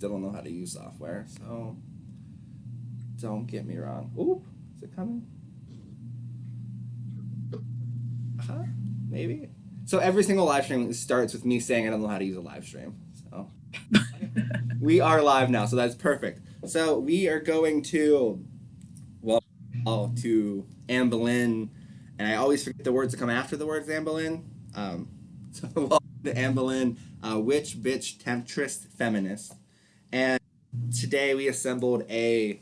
still don't know how to use software, so don't get me wrong. Oop, is it coming? Maybe. So every single live stream starts with me saying I don't know how to use a live stream. So we are live now, so that's perfect. So we are going to, well, to Anne Boleyn, and I always forget the words that come after the words Anne Boleyn. So welcome to Anne Boleyn, witch, bitch, temptress, feminist. And today we assembled a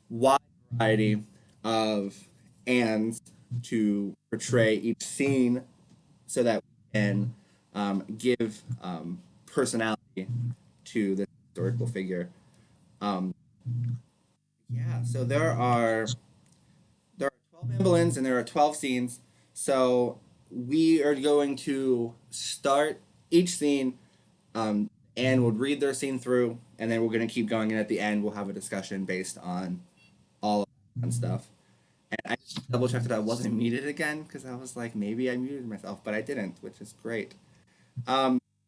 wide variety of Annes to portray each scene so that we can give personality to this historical figure. So there are 12 Anne Boleyns and there are 12 scenes. So we are going to start each scene. Anne would read their scene through, and then we're going to keep going. And at the end, we'll have a discussion based on all of that stuff. And I just double checked that I wasn't muted again because I was like, maybe I muted myself, but I didn't, which is great.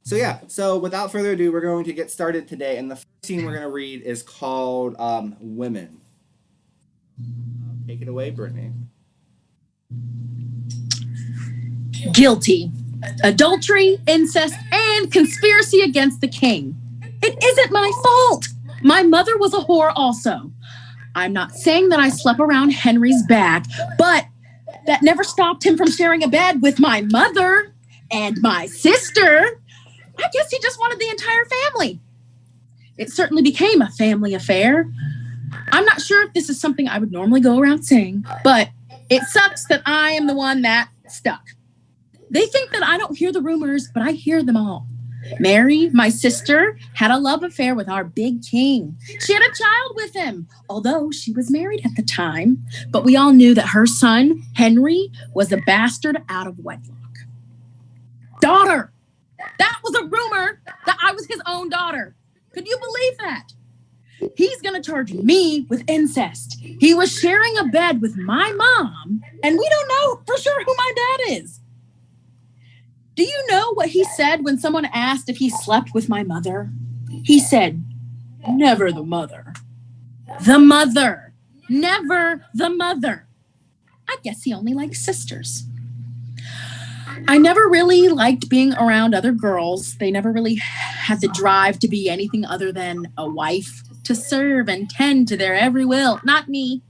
So without further ado, we're going to get started today. And the first scene we're going to read is called Women. Take it away, Brittany. Guilty. Adultery, incest, and conspiracy against the king. It isn't my fault. My mother was a whore also. I'm not saying that I slept around Henry's back, but that never stopped him from sharing a bed with my mother and my sister. I guess he just wanted the entire family. It certainly became a family affair. I'm not sure if this is something I would normally go around saying, but it sucks that I am the one that stuck. They think that I don't hear the rumors, but I hear them all. Mary, my sister, had a love affair with our big king. She had a child with him, although she was married at the time. But we all knew that her son, Henry, was a bastard out of wedlock. Daughter! That was a rumor that I was his own daughter. Could you believe that? He's going to charge me with incest. He was sharing a bed with my mom, and we don't know for sure who my dad is. Do you know what he said when someone asked if he slept with my mother? He said, never the mother. The mother. Never the mother. I guess he only likes sisters. I never really liked being around other girls. They never really had the drive to be anything other than a wife, to serve and tend to their every will. Not me.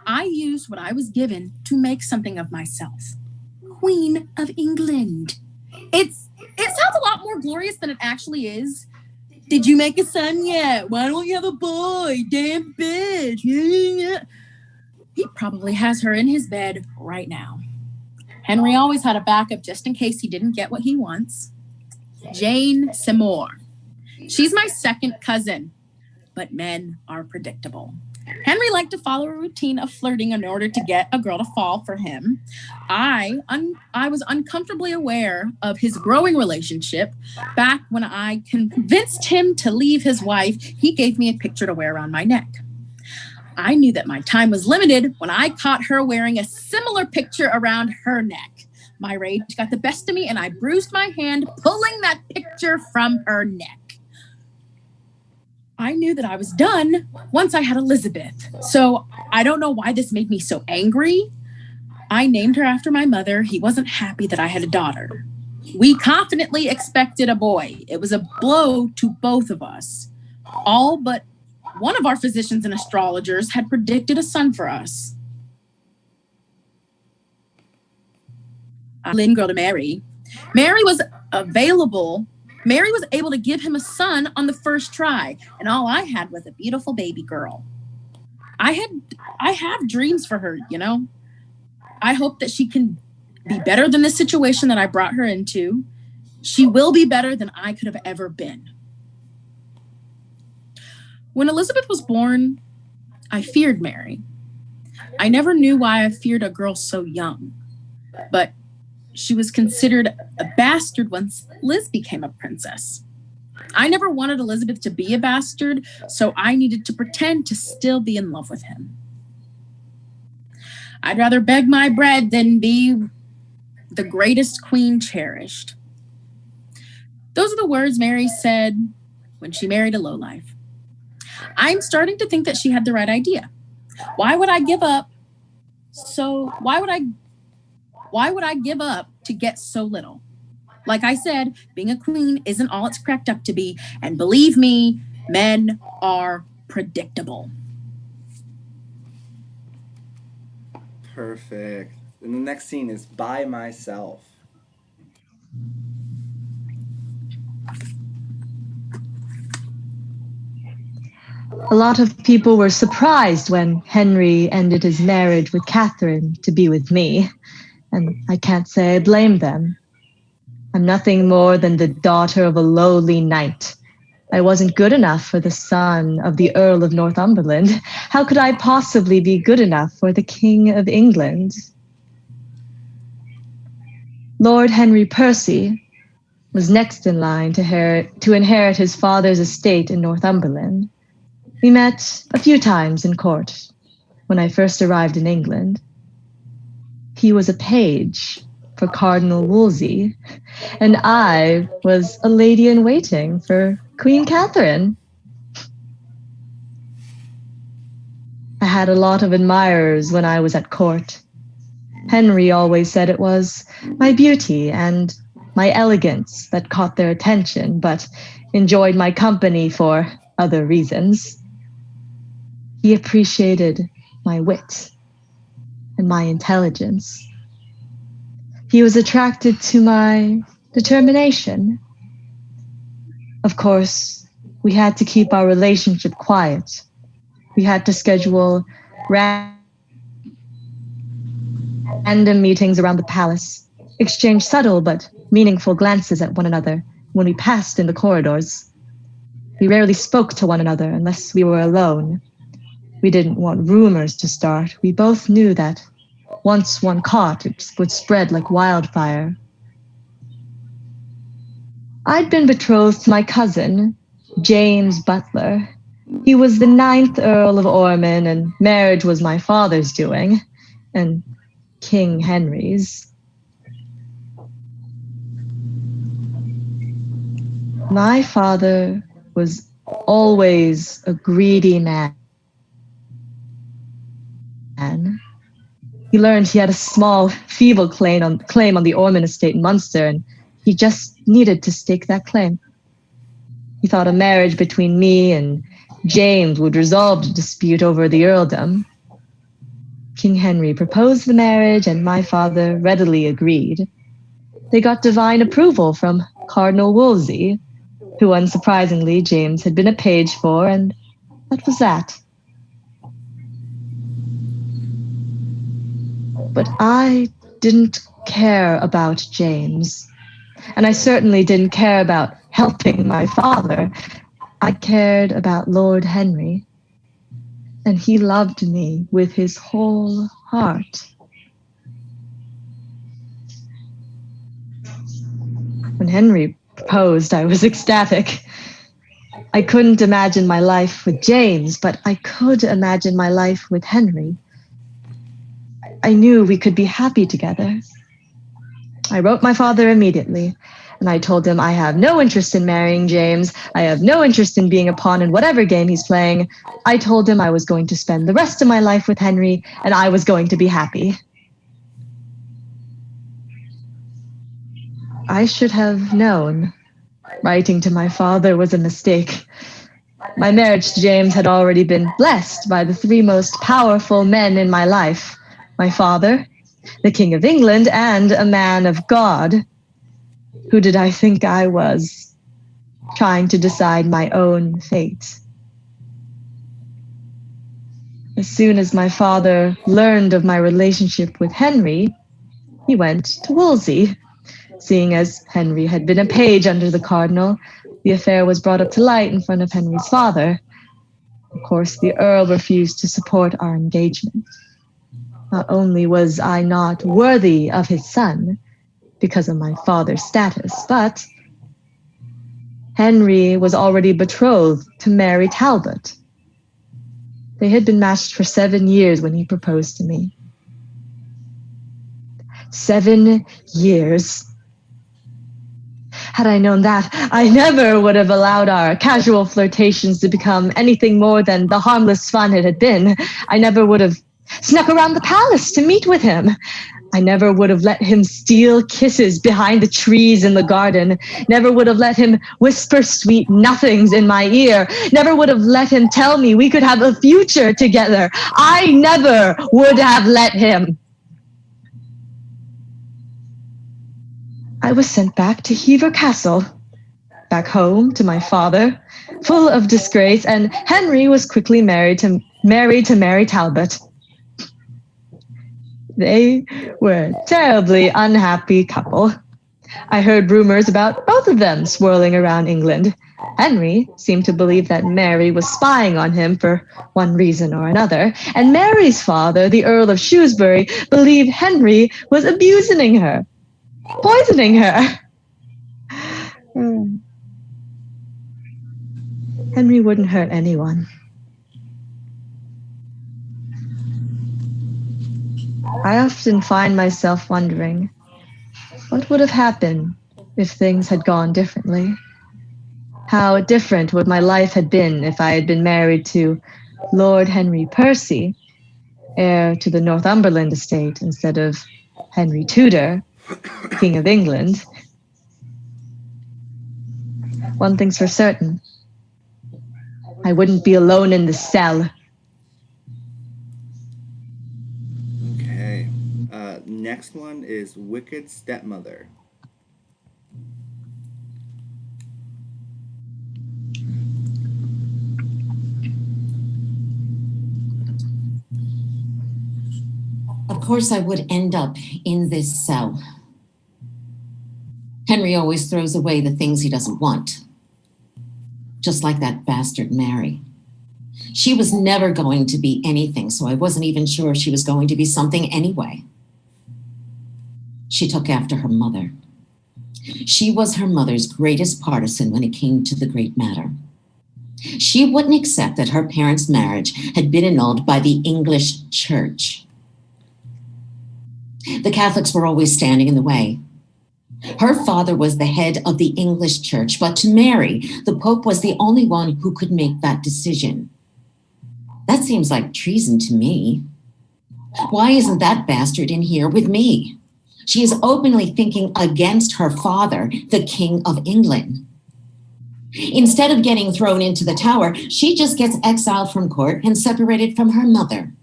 I used what I was given to make something of myself. Queen of England. It sounds a lot more glorious than it actually is. Did you make a son yet? Why don't you have a boy? Damn bitch. He probably has her in his bed right now. Henry always had a backup just in case he didn't get what he wants. Jane Seymour. She's my second cousin, but men are predictable. Henry liked to follow a routine of flirting in order to get a girl to fall for him. I was uncomfortably aware of his growing relationship. Back when I convinced him to leave his wife, he gave me a picture to wear around my neck. I knew that my time was limited when I caught her wearing a similar picture around her neck. My rage got the best of me, and I bruised my hand, pulling that picture from her neck. I knew that I was done once I had Elizabeth. So I don't know why this made me so angry. I named her after my mother. He wasn't happy that I had a daughter. We confidently expected a boy. It was a blow to both of us. All but one of our physicians and astrologers had predicted a son for us. Lynn girl to Mary. Mary was able to give him a son on the first try, and all I had was a beautiful baby girl. I have dreams for her, you know. I hope that she can be better than the situation that I brought her into. She will be better than I could have ever been. When Elizabeth was born, I feared Mary. I never knew why I feared a girl so young, but she was considered a bastard once Liz became a princess. I never wanted Elizabeth to be a bastard, so I needed to pretend to still be in love with him. I'd rather beg my bread than be the greatest queen cherished. Those are the words Mary said when she married a lowlife. I'm starting to think that she had the right idea. Why would I give up? Why would I give up to get so little? Like I said, being a queen isn't all it's cracked up to be. And believe me, men are predictable. Perfect. And the next scene is by myself. A lot of people were surprised when Henry ended his marriage with Catherine to be with me, and I can't say I blame them. I'm nothing more than the daughter of a lowly knight. I wasn't good enough for the son of the Earl of Northumberland. How could I possibly be good enough for the King of England? Lord Henry Percy was next in line to inherit his father's estate in Northumberland. We met a few times in court when I first arrived in England. He was a page for Cardinal Wolsey, and I was a lady-in-waiting for Queen Catherine. I had a lot of admirers when I was at court. Henry always said it was my beauty and my elegance that caught their attention, but enjoyed my company for other reasons. He appreciated my wit and my intelligence. He was attracted to my determination. Of course, we had to keep our relationship quiet. We had to schedule random meetings around the palace, exchange subtle but meaningful glances at one another when we passed in the corridors. We rarely spoke to one another unless we were alone. We didn't want rumors to start. We both knew that once one caught, it would spread like wildfire. I'd been betrothed to my cousin, James Butler. He was the 9th Earl of Ormond, and marriage was my father's doing, and King Henry's. My father was always a greedy man. He learned he had a small, feeble claim on the Ormond estate in Munster, and he just needed to stake that claim. He thought a marriage between me and James would resolve the dispute over the earldom. King Henry proposed the marriage, and my father readily agreed. They got divine approval from Cardinal Wolsey, who unsurprisingly James had been a page for, and that was that. But I didn't care about James, and I certainly didn't care about helping my father. I cared about Lord Henry, and he loved me with his whole heart. When Henry proposed, I was ecstatic. I couldn't imagine my life with James, but I could imagine my life with Henry. I knew we could be happy together. I wrote my father immediately, and I told him I have no interest in marrying James. I have no interest in being a pawn in whatever game he's playing. I told him I was going to spend the rest of my life with Henry, and I was going to be happy. I should have known writing to my father was a mistake. My marriage to James had already been blessed by the 3 most powerful men in my life: my father, the King of England, and a man of God. Who did I think I was, trying to decide my own fate? As soon as my father learned of my relationship with Henry, he went to Wolsey. Seeing as Henry had been a page under the cardinal, the affair was brought up to light in front of Henry's father. Of course, the Earl refused to support our engagement. Not only was I not worthy of his son because of my father's status, but Henry was already betrothed to Mary Talbot. They had been matched for 7 years when he proposed to me. 7 years. Had I known that, I never would have allowed our casual flirtations to become anything more than the harmless fun it had been. I never would have snuck around the palace to meet with him. I never would have let him steal kisses behind the trees in the garden. Never would have let him whisper sweet nothings in my ear. Never would have let him tell me we could have a future together. I never would have let him. I was sent back to Hever Castle, back home to my father, full of disgrace, and Henry was quickly married to Mary Talbot. They were a terribly unhappy couple. I heard rumors about both of them swirling around England. Henry seemed to believe that Mary was spying on him for one reason or another, and Mary's father, the Earl of Shrewsbury, believed Henry was abusing her, poisoning her. Henry wouldn't hurt anyone. I often find myself wondering, what would have happened if things had gone differently? How different would my life have been if I had been married to Lord Henry Percy, heir to the Northumberland estate, instead of Henry Tudor, King of England? One thing's for certain, I wouldn't be alone in the cell. Okay. Next one is Wicked Stepmother. Of course, I would end up in this cell. Henry always throws away the things he doesn't want. Just like that bastard Mary. She was never going to be anything, so I wasn't even sure she was going to be something anyway. She took after her mother. She was her mother's greatest partisan when it came to the great matter. She wouldn't accept that her parents' marriage had been annulled by the English Church. The Catholics were always standing in the way. Her father was the head of the English Church, but to Mary, the Pope was the only one who could make that decision. That seems like treason to me. Why isn't that bastard in here with me? She is openly thinking against her father, the King of England. Instead of getting thrown into the tower, she just gets exiled from court and separated from her mother.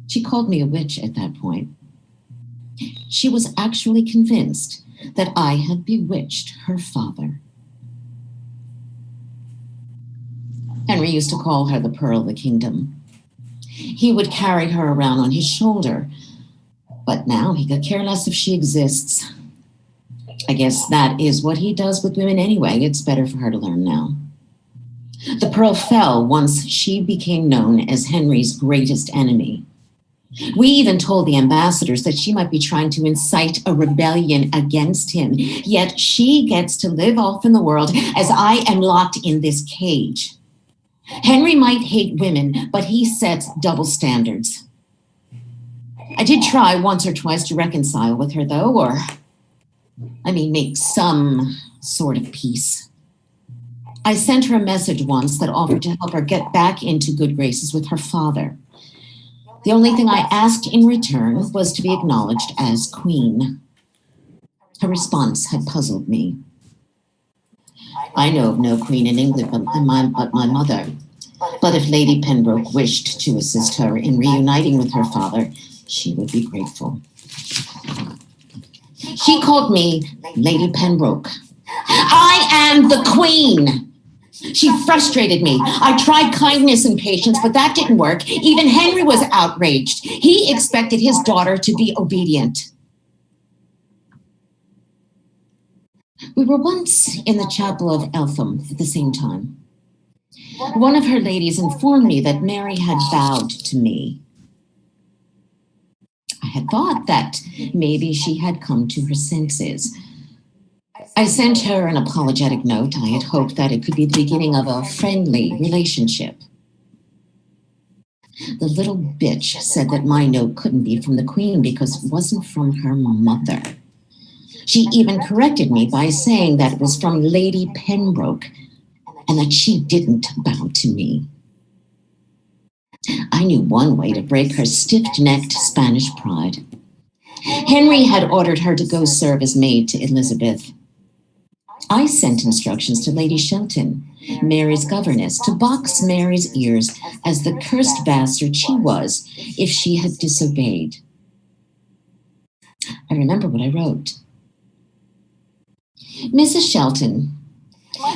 She called me a witch at that point. She was actually convinced that I had bewitched her father. Henry used to call her the Pearl of the Kingdom. He would carry her around on his shoulder, but now he could care less if she exists. I guess that is what he does with women anyway. It's better for her to learn now. The Pearl fell once she became known as Henry's greatest enemy. We even told the ambassadors that she might be trying to incite a rebellion against him, yet she gets to live off in the world as I am locked in this cage. Henry might hate women, but he sets double standards. I did try once or twice to reconcile with her, though, make some sort of peace. I sent her a message once that offered to help her get back into good graces with her father. The only thing I asked in return was to be acknowledged as queen. Her response had puzzled me. I know of no queen in England but my mother. But if Lady Pembroke wished to assist her in reuniting with her father, she would be grateful. She called me Lady Pembroke. I am the queen! She frustrated me. I tried kindness and patience, but that didn't work. Even Henry was outraged. He expected his daughter to be obedient. We were once in the chapel of Eltham at the same time. One of her ladies informed me that Mary had vowed to me. I had thought that maybe she had come to her senses. I sent her an apologetic note. I had hoped that it could be the beginning of a friendly relationship. The little bitch said that my note couldn't be from the Queen because it wasn't from her mother. She even corrected me by saying that it was from Lady Pembroke and that she didn't bow to me. I knew one way to break her stiff-necked Spanish pride. Henry had ordered her to go serve as maid to Elizabeth. I sent instructions to Lady Shelton, Mary's governess, to box Mary's ears as the cursed bastard she was if she had disobeyed. I remember what I wrote. Mrs. Shelton,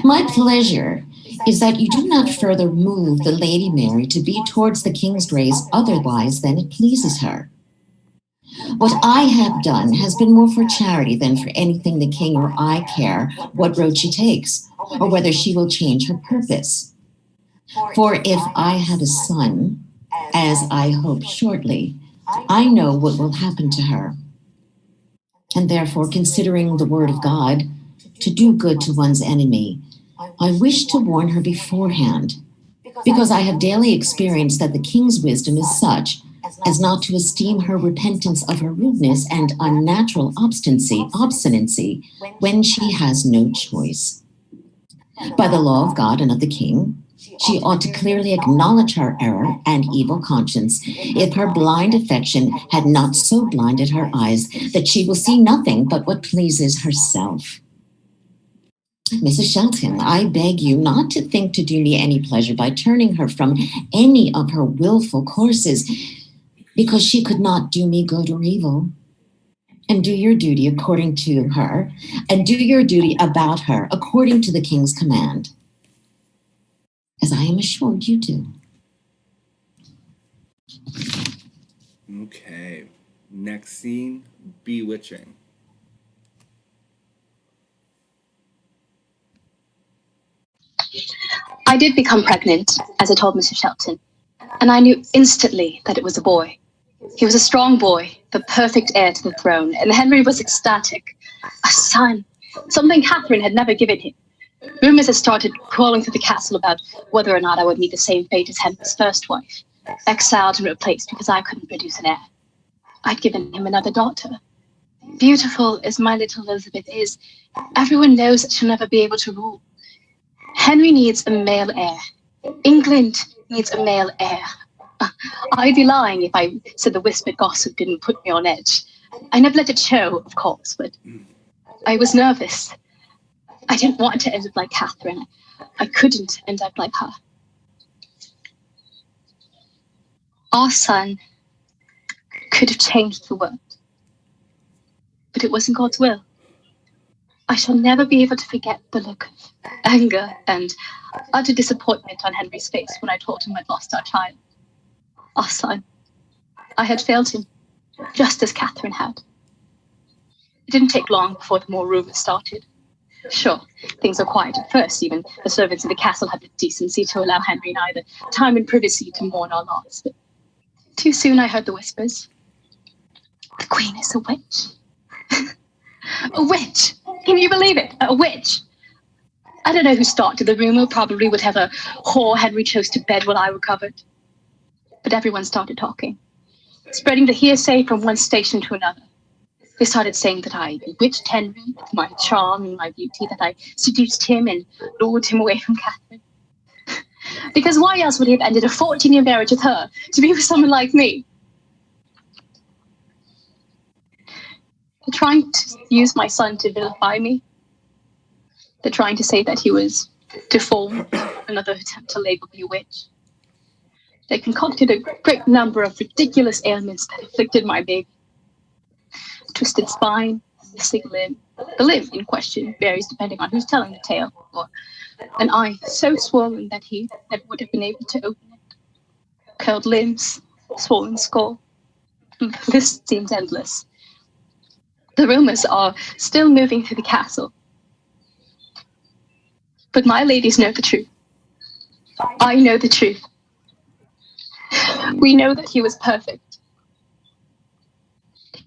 my pleasure is that you do not further move the Lady Mary to be towards the King's grace otherwise than it pleases her. What I have done has been more for charity than for anything the King or I care what road she takes, or whether she will change her purpose. For if I had a son, as I hope shortly, I know what will happen to her. And therefore, considering the word of God, to do good to one's enemy, I wish to warn her beforehand, because I have daily experienced that the King's wisdom is such as not to esteem her repentance of her rudeness and unnatural obstinacy when she has no choice. By the law of God and of the King, she ought to clearly acknowledge her error and evil conscience if her blind affection had not so blinded her eyes that she will see nothing but what pleases herself. Mrs. Shelton, I beg you not to think to do me any pleasure by turning her from any of her willful courses, because she could not do me good or evil. And do your duty according to her, and do your duty about her according to the King's command, as I am assured you do. Okay. Next scene, bewitching. I did become pregnant, as I told Mrs. Shelton, and I knew instantly that it was a boy. He was a strong boy, the perfect heir to the throne, and Henry was ecstatic. A son, something Catherine had never given him. Rumors had started crawling through the castle about whether or not I would meet the same fate as Henry's first wife, exiled and replaced because I couldn't produce an heir. I'd given him another daughter. Beautiful as my little Elizabeth is, everyone knows that she'll never be able to rule. Henry needs a male heir. England needs a male heir. I'd be lying if I said the whispered gossip didn't put me on edge. I never let it show, of course, but I was nervous. I didn't want to end up like Catherine. I couldn't end up like her. Our son could have changed the world, but it wasn't God's will. I shall never be able to forget the look of anger and utter disappointment on Henry's face when I told him I'd lost our child. Our son. I had failed him, just as Catherine had. It didn't take long before the more rumors started. Sure, things were quiet at first. Even the servants in the castle had the decency to allow Henry and I the time and privacy to mourn our loss. But too soon I heard the whispers. The Queen is a witch. A witch! Can you believe it? A witch! I don't know who started the rumor, probably whatever whore Henry chose to bed while I recovered. But everyone started talking, spreading the hearsay from one station to another. They started saying that I bewitched Henry with my charm and my beauty, that I seduced him and lured him away from Catherine. Because why else would he have ended a 14-year marriage with her to be with someone like me? They're trying to use my son to vilify me. They're trying to say that he was deformed, another attempt to label me a witch. They concocted a great number of ridiculous ailments that afflicted my baby. A twisted spine, missing limb. The limb in question varies depending on who's telling the tale, or an eye so swollen that he never would have been able to open it. Curled limbs, swollen skull. The list seems endless. The rumors are still moving through the castle. But my ladies know the truth. I know the truth. We know that he was perfect.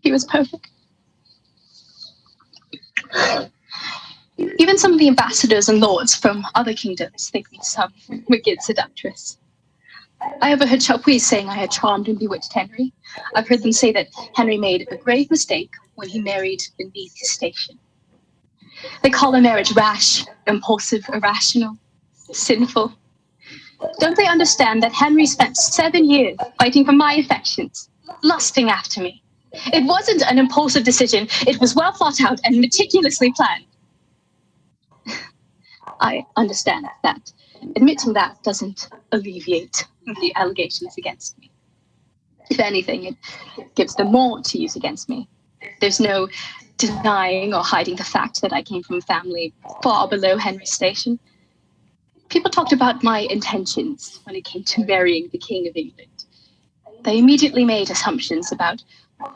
He was perfect. Even some of the ambassadors and lords from other kingdoms think me some wicked seductress. I overheard Chapuis saying I had charmed and bewitched Henry. I've heard them say that Henry made a grave mistake when he married beneath his station. They call a marriage rash, impulsive, irrational, sinful. Don't they understand that Henry spent 7 years fighting for my affections, lusting after me? It wasn't an impulsive decision. It was well thought out and meticulously planned. I understand that. Admitting that doesn't alleviate the allegations against me. If anything, it gives them more to use against me. There's no denying or hiding the fact that I came from a family far below Henry's station. People talked about my intentions when it came to marrying the King of England. They immediately made assumptions about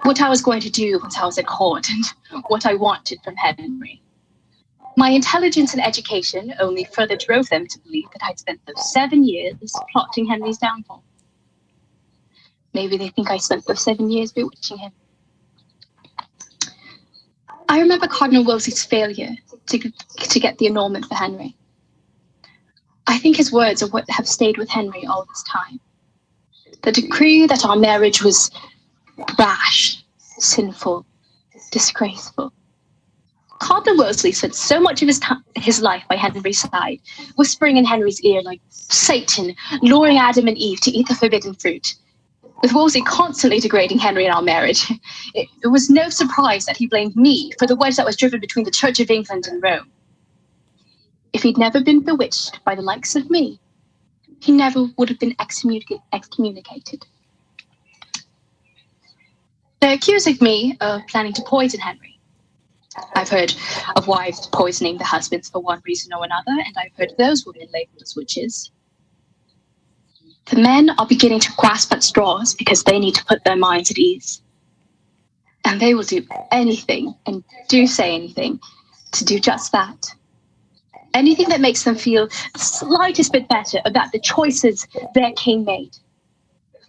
what I was going to do once I was at court and what I wanted from Henry. My intelligence and education only further drove them to believe that I'd spent those 7 years plotting Henry's downfall. Maybe they think I spent those 7 years bewitching him. I remember Cardinal Wolsey's failure to get the annulment for Henry. I think his words are what have stayed with Henry all this time. The decree that our marriage was rash, sinful, disgraceful. Cardinal Wolsey spent so much of his life by Henry's side, whispering in Henry's ear like Satan, luring Adam and Eve to eat the forbidden fruit. With Wolsey constantly degrading Henry in our marriage, it was no surprise that he blamed me for the wedge that was driven between the Church of England and Rome. If he'd never been bewitched by the likes of me, he never would have been excommunicated. They're accusing me of planning to poison Henry. I've heard of wives poisoning their husbands for one reason or another, and I've heard those women labeled as witches. The men are beginning to grasp at straws because they need to put their minds at ease. And they will do anything, and do say anything, to do just that. Anything that makes them feel the slightest bit better about the choices their king made.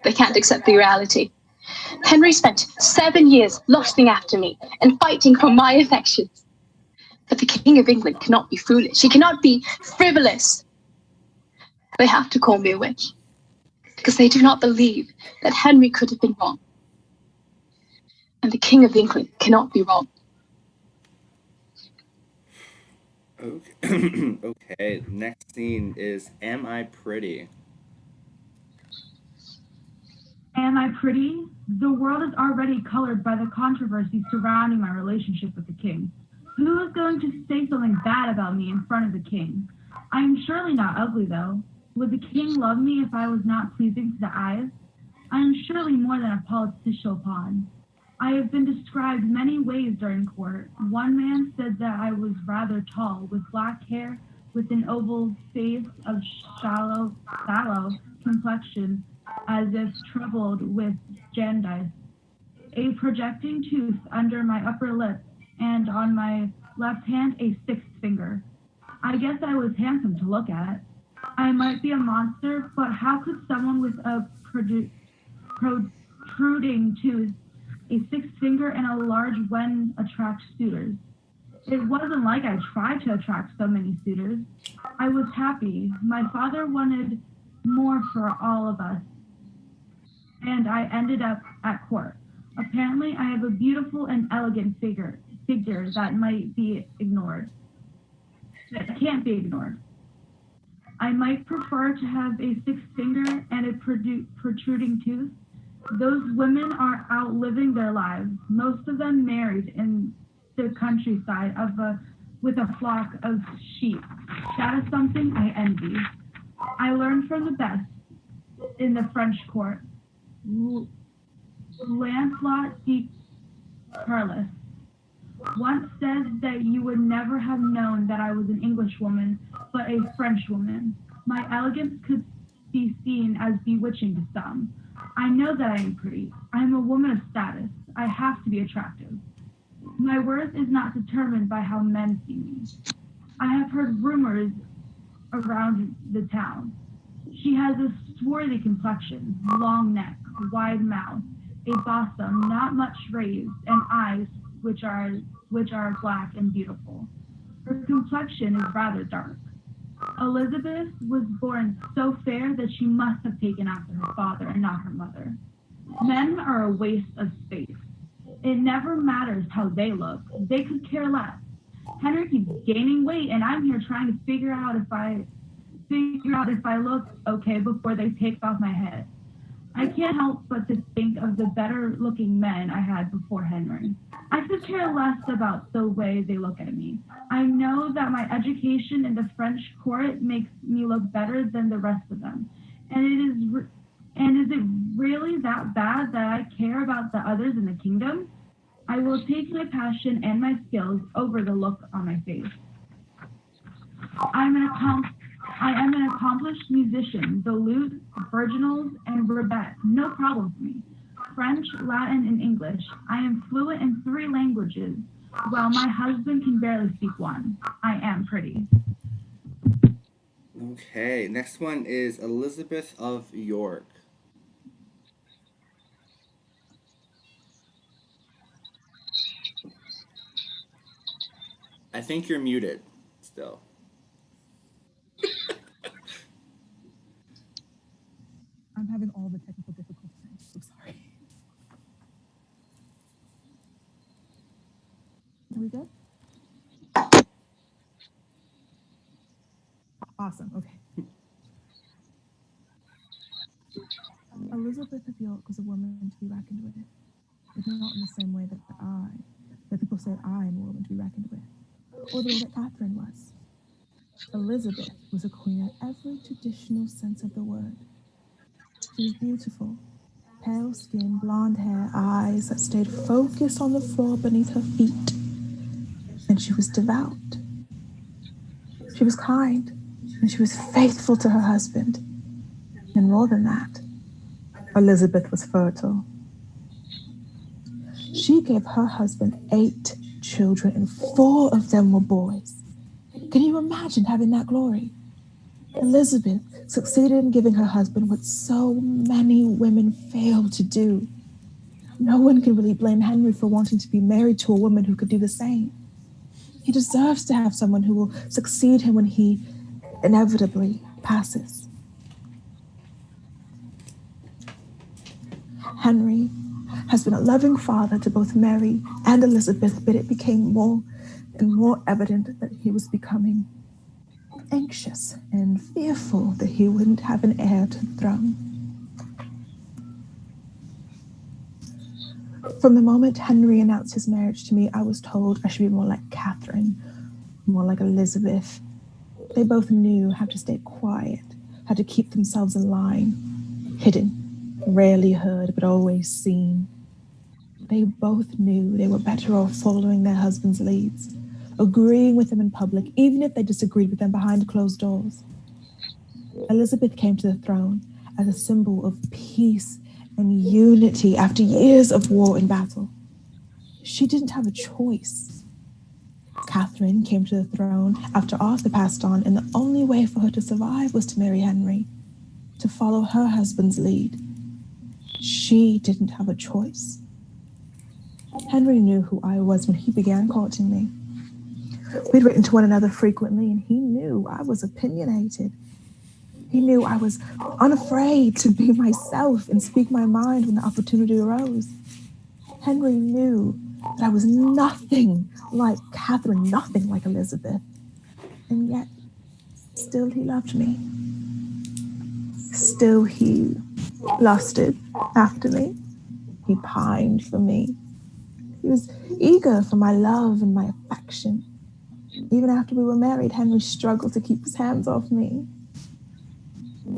They can't accept the reality. Henry spent 7 years lusting after me and fighting for my affections. But the King of England cannot be foolish. He cannot be frivolous. They have to call me a witch because they do not believe that Henry could have been wrong. And the King of England cannot be wrong. Okay. Okay, next scene is Am I Pretty? Am I pretty? The world is already colored by the controversy surrounding my relationship with the king. Who is going to say something bad about me in front of the king? I am surely not ugly, though. Would the king love me if I was not pleasing to the eyes? I am surely more than a political pawn. I have been described many ways during court. One man said that I was rather tall, with black hair, with an oval face of sallow complexion, as if troubled with jaundice, a projecting tooth under my upper lip, and on my left hand a 6th finger. I guess I was handsome to look at. I might be a monster, but how could someone with a protruding tooth, a 6th finger, and a large wen attract suitors? It wasn't like I tried to attract so many suitors. I was happy. My father wanted more for all of us, and I ended up at court. Apparently, I have a beautiful and elegant figure that might be ignored. That can't be ignored. I might prefer to have a 6th finger and a protruding tooth. Those women are outliving their lives. Most of them married in the countryside with a flock of sheep. That is something I envy. I learned from the best in the French court. Lancelot de Carlis once said that you would never have known that I was an Englishwoman, but a Frenchwoman. My elegance could be seen as bewitching to some. I know that I am pretty. I am a woman of status. I have to be attractive. My worth is not determined by how men see me. I have heard rumors around the town. She has a swarthy complexion, long neck, wide mouth, a bosom not much raised, and eyes which are black and beautiful. Her complexion is rather dark. Elizabeth was born so fair that she must have taken after her father and not her mother. Men are a waste of space. It never matters how they look. They could care less. Henry keeps gaining weight, and I'm here trying to figure out if I look okay before they take off my head. I can't help but to think of the better-looking men I had before Henry. I could care less about the way they look at me. I know that my education in the French court makes me look better than the rest of them. And is it really that bad that I care about the others in the kingdom? I will take my passion and my skills over the look on my face. I am an accomplished musician. The lute, virginals, and rebec, no problem for me. French, Latin, and English. I am fluent in 3 languages, while my husband can barely speak one. I am pretty. Okay, next one is Elizabeth of York. I think you're muted still. I'm having all the technical difficulties. I'm so sorry. Are we good? Awesome. Okay. Elizabeth of York was a woman to be reckoned with, but not in the same way that people say I am a woman to be reckoned with, or the way that Catherine was. Elizabeth was a queen in every traditional sense of the word. She was beautiful, pale skin, blonde hair, eyes that stayed focused on the floor beneath her feet. And she was devout. She was kind, and she was faithful to her husband. And more than that, Elizabeth was fertile. She gave her husband 8 children, and 4 of them were boys. Can you imagine having that glory? Elizabeth succeeded in giving her husband what so many women fail to do. No one can really blame Henry for wanting to be married to a woman who could do the same. He deserves to have someone who will succeed him when he inevitably passes. Henry has been a loving father to both Mary and Elizabeth, but it became more and more evident that he was becoming anxious and fearful that he wouldn't have an heir to the throne. From the moment Henry announced his marriage to me, I was told I should be more like Catherine, more like Elizabeth. They both knew how to stay quiet, how to keep themselves in line, hidden, rarely heard, but always seen. They both knew they were better off following their husbands' leads, agreeing with them in public, even if they disagreed with them behind closed doors. Elizabeth came to the throne as a symbol of peace and unity after years of war and battle. She didn't have a choice. Catherine came to the throne after Arthur passed on, and the only way for her to survive was to marry Henry, to follow her husband's lead. She didn't have a choice. Henry knew who I was when he began courting me. We'd written to one another frequently, and he knew I was opinionated. He knew I was unafraid to be myself and speak my mind when the opportunity arose. Henry knew that I was nothing like Catherine, nothing like Elizabeth. And yet, still he loved me. Still he lusted after me. He pined for me. He was eager for my love and my affection. Even after we were married, Henry struggled to keep his hands off me.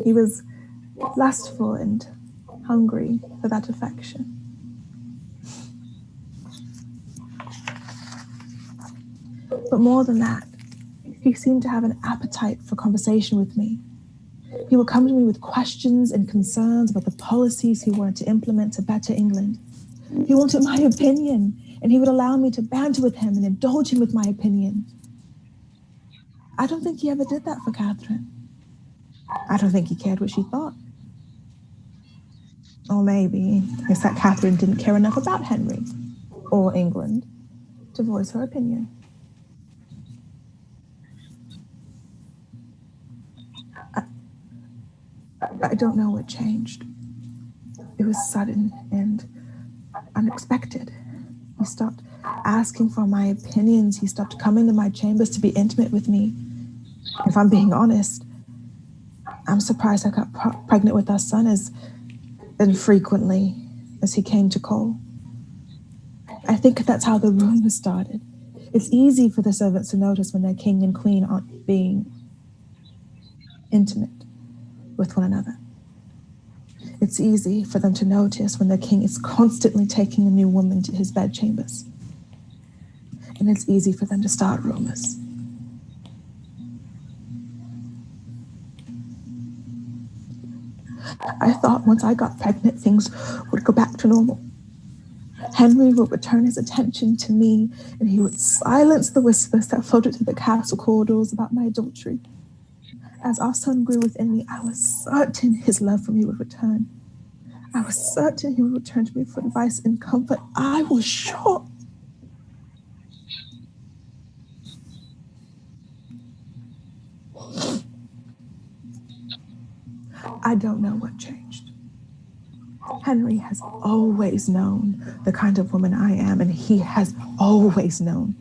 He was lustful and hungry for that affection. But more than that, he seemed to have an appetite for conversation with me. He would come to me with questions and concerns about the policies he wanted to implement to better England. He wanted my opinion, and he would allow me to banter with him and indulge him with my opinion. I don't think he ever did that for Catherine. I don't think he cared what she thought. Or maybe it's that Catherine didn't care enough about Henry or England to voice her opinion. I don't know what changed. It was sudden and unexpected. stopped asking for my opinions. He stopped coming to my chambers to be intimate with me. If I'm being honest, I'm surprised I got pregnant with our son as infrequently as he came to call. I think that's how the rumor started. It's easy for the servants to notice when their king and queen aren't being intimate with one another. It's easy for them to notice when their king is constantly taking a new woman to his bedchambers. And it's easy for them to start rumors. I thought once I got pregnant, things would go back to normal. Henry would return his attention to me, and he would silence the whispers that floated through the castle corridors about my adultery. As our son grew within me, I was certain his love for me would return. I was certain he would return to me for advice and comfort. I was sure. I don't know what changed. Henry has always known the kind of woman I am, and he has always known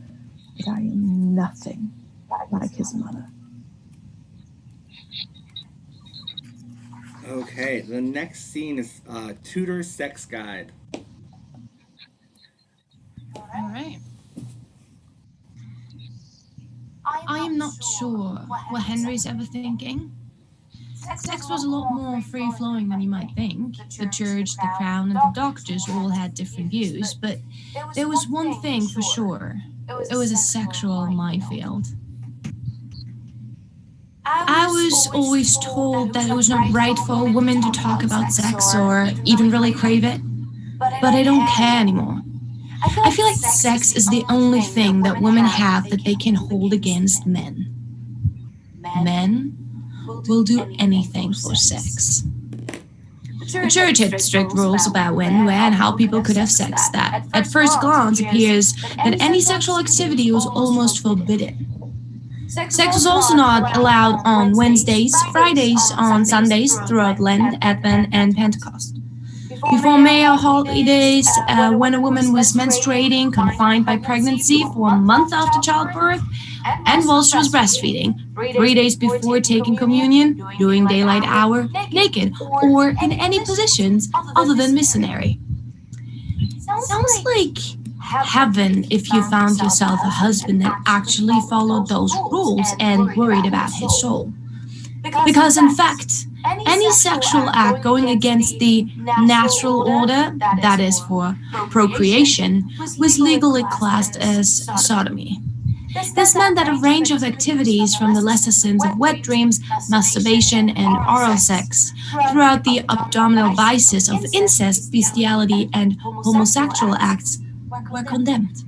that I am nothing like his mother. Okay, the next scene is Tudor Sex Guide. All right. I am not sure what Henry's ever thinking. Sex was a lot more free-flowing than you might think. The church, the crown, and the doctors all had different views, but there was one thing for sure. It was a sexual minefield. I was always told that it was not right for a woman to talk about sex or even really crave it, but I don't care anymore. I feel like sex is the only thing that women have that they can hold against men. Men will do anything for sex. The church had strict rules about when, where, and how people could have sex that, at first glance, appears that any sexual activity was almost forbidden. Sex was also not allowed on Wednesdays, Fridays, on Sundays, throughout Lent, Advent, and Pentecost. Before major holidays, when a woman was menstruating, confined by pregnancy for a month after childbirth, and while she was breastfeeding, 3 days before taking communion, during daylight hour, naked, or in any positions other than missionary. Sounds like heaven if you found yourself a husband that actually followed those rules and worried about his soul. Because in fact, any sexual act going against the natural order, that is for procreation, was legally classed as sodomy. This meant that a range of activities from the lesser sins of wet dreams, masturbation, and oral sex, throughout the abdominal vices of incest, bestiality, and homosexual acts were condemned.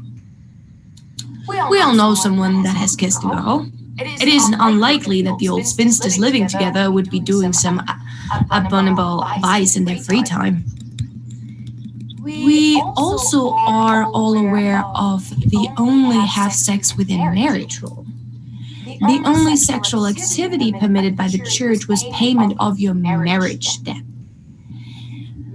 We all know someone that has kissed a girl. It isn't unlikely that the old spinsters living together would be doing some abominable vice in their free time. We also are all aware of the only have sex within marriage rule. The only sexual activity permitted by the church was payment of your marriage debt.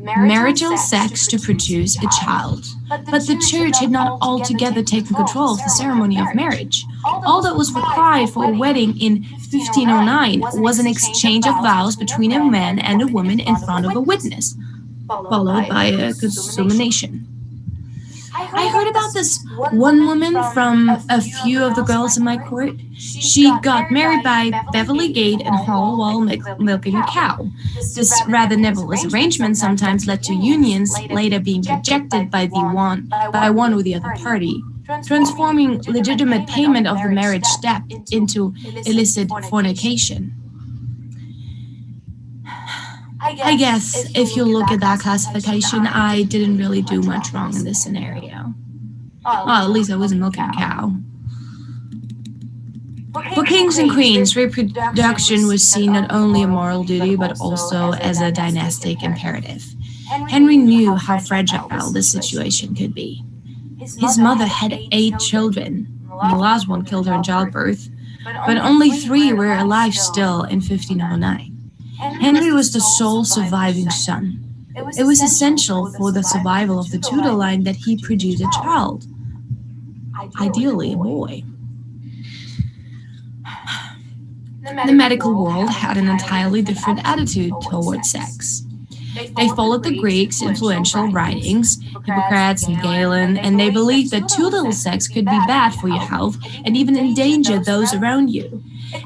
Marital sex to produce a child. But the church had not altogether taken control of the ceremony of marriage. All that was required for a wedding in 1509 was an exchange of vows between a man and a woman in front of a witness, followed by a consummation. I heard about this one woman from a few of the girls in my court. She got married by Beverly Gate and Hall while milking a cow. This rather nebulous arrangement sometimes led to unions later being rejected by one or the other party, transforming legitimate payment of the marriage debt into illicit fornication. I guess if you look at that classification, I didn't really do much wrong in this scenario. Well, at least I wasn't milking a cow. For kings and queens, reproduction was seen not only a moral duty, but also as a dynastic imperative. Henry knew how fragile this situation could be. His mother had 8 children. The last one killed her in childbirth, but only 3 were alive still in 1509. Henry was the sole surviving son. It was essential for the survival of the Tudor line that he produce a child, ideally a boy. The medical world had an entirely different attitude towards sex. They followed the Greeks' influential writings, Hippocrates and Galen, and they believed that too little sex could be bad for your health and even endanger those around you.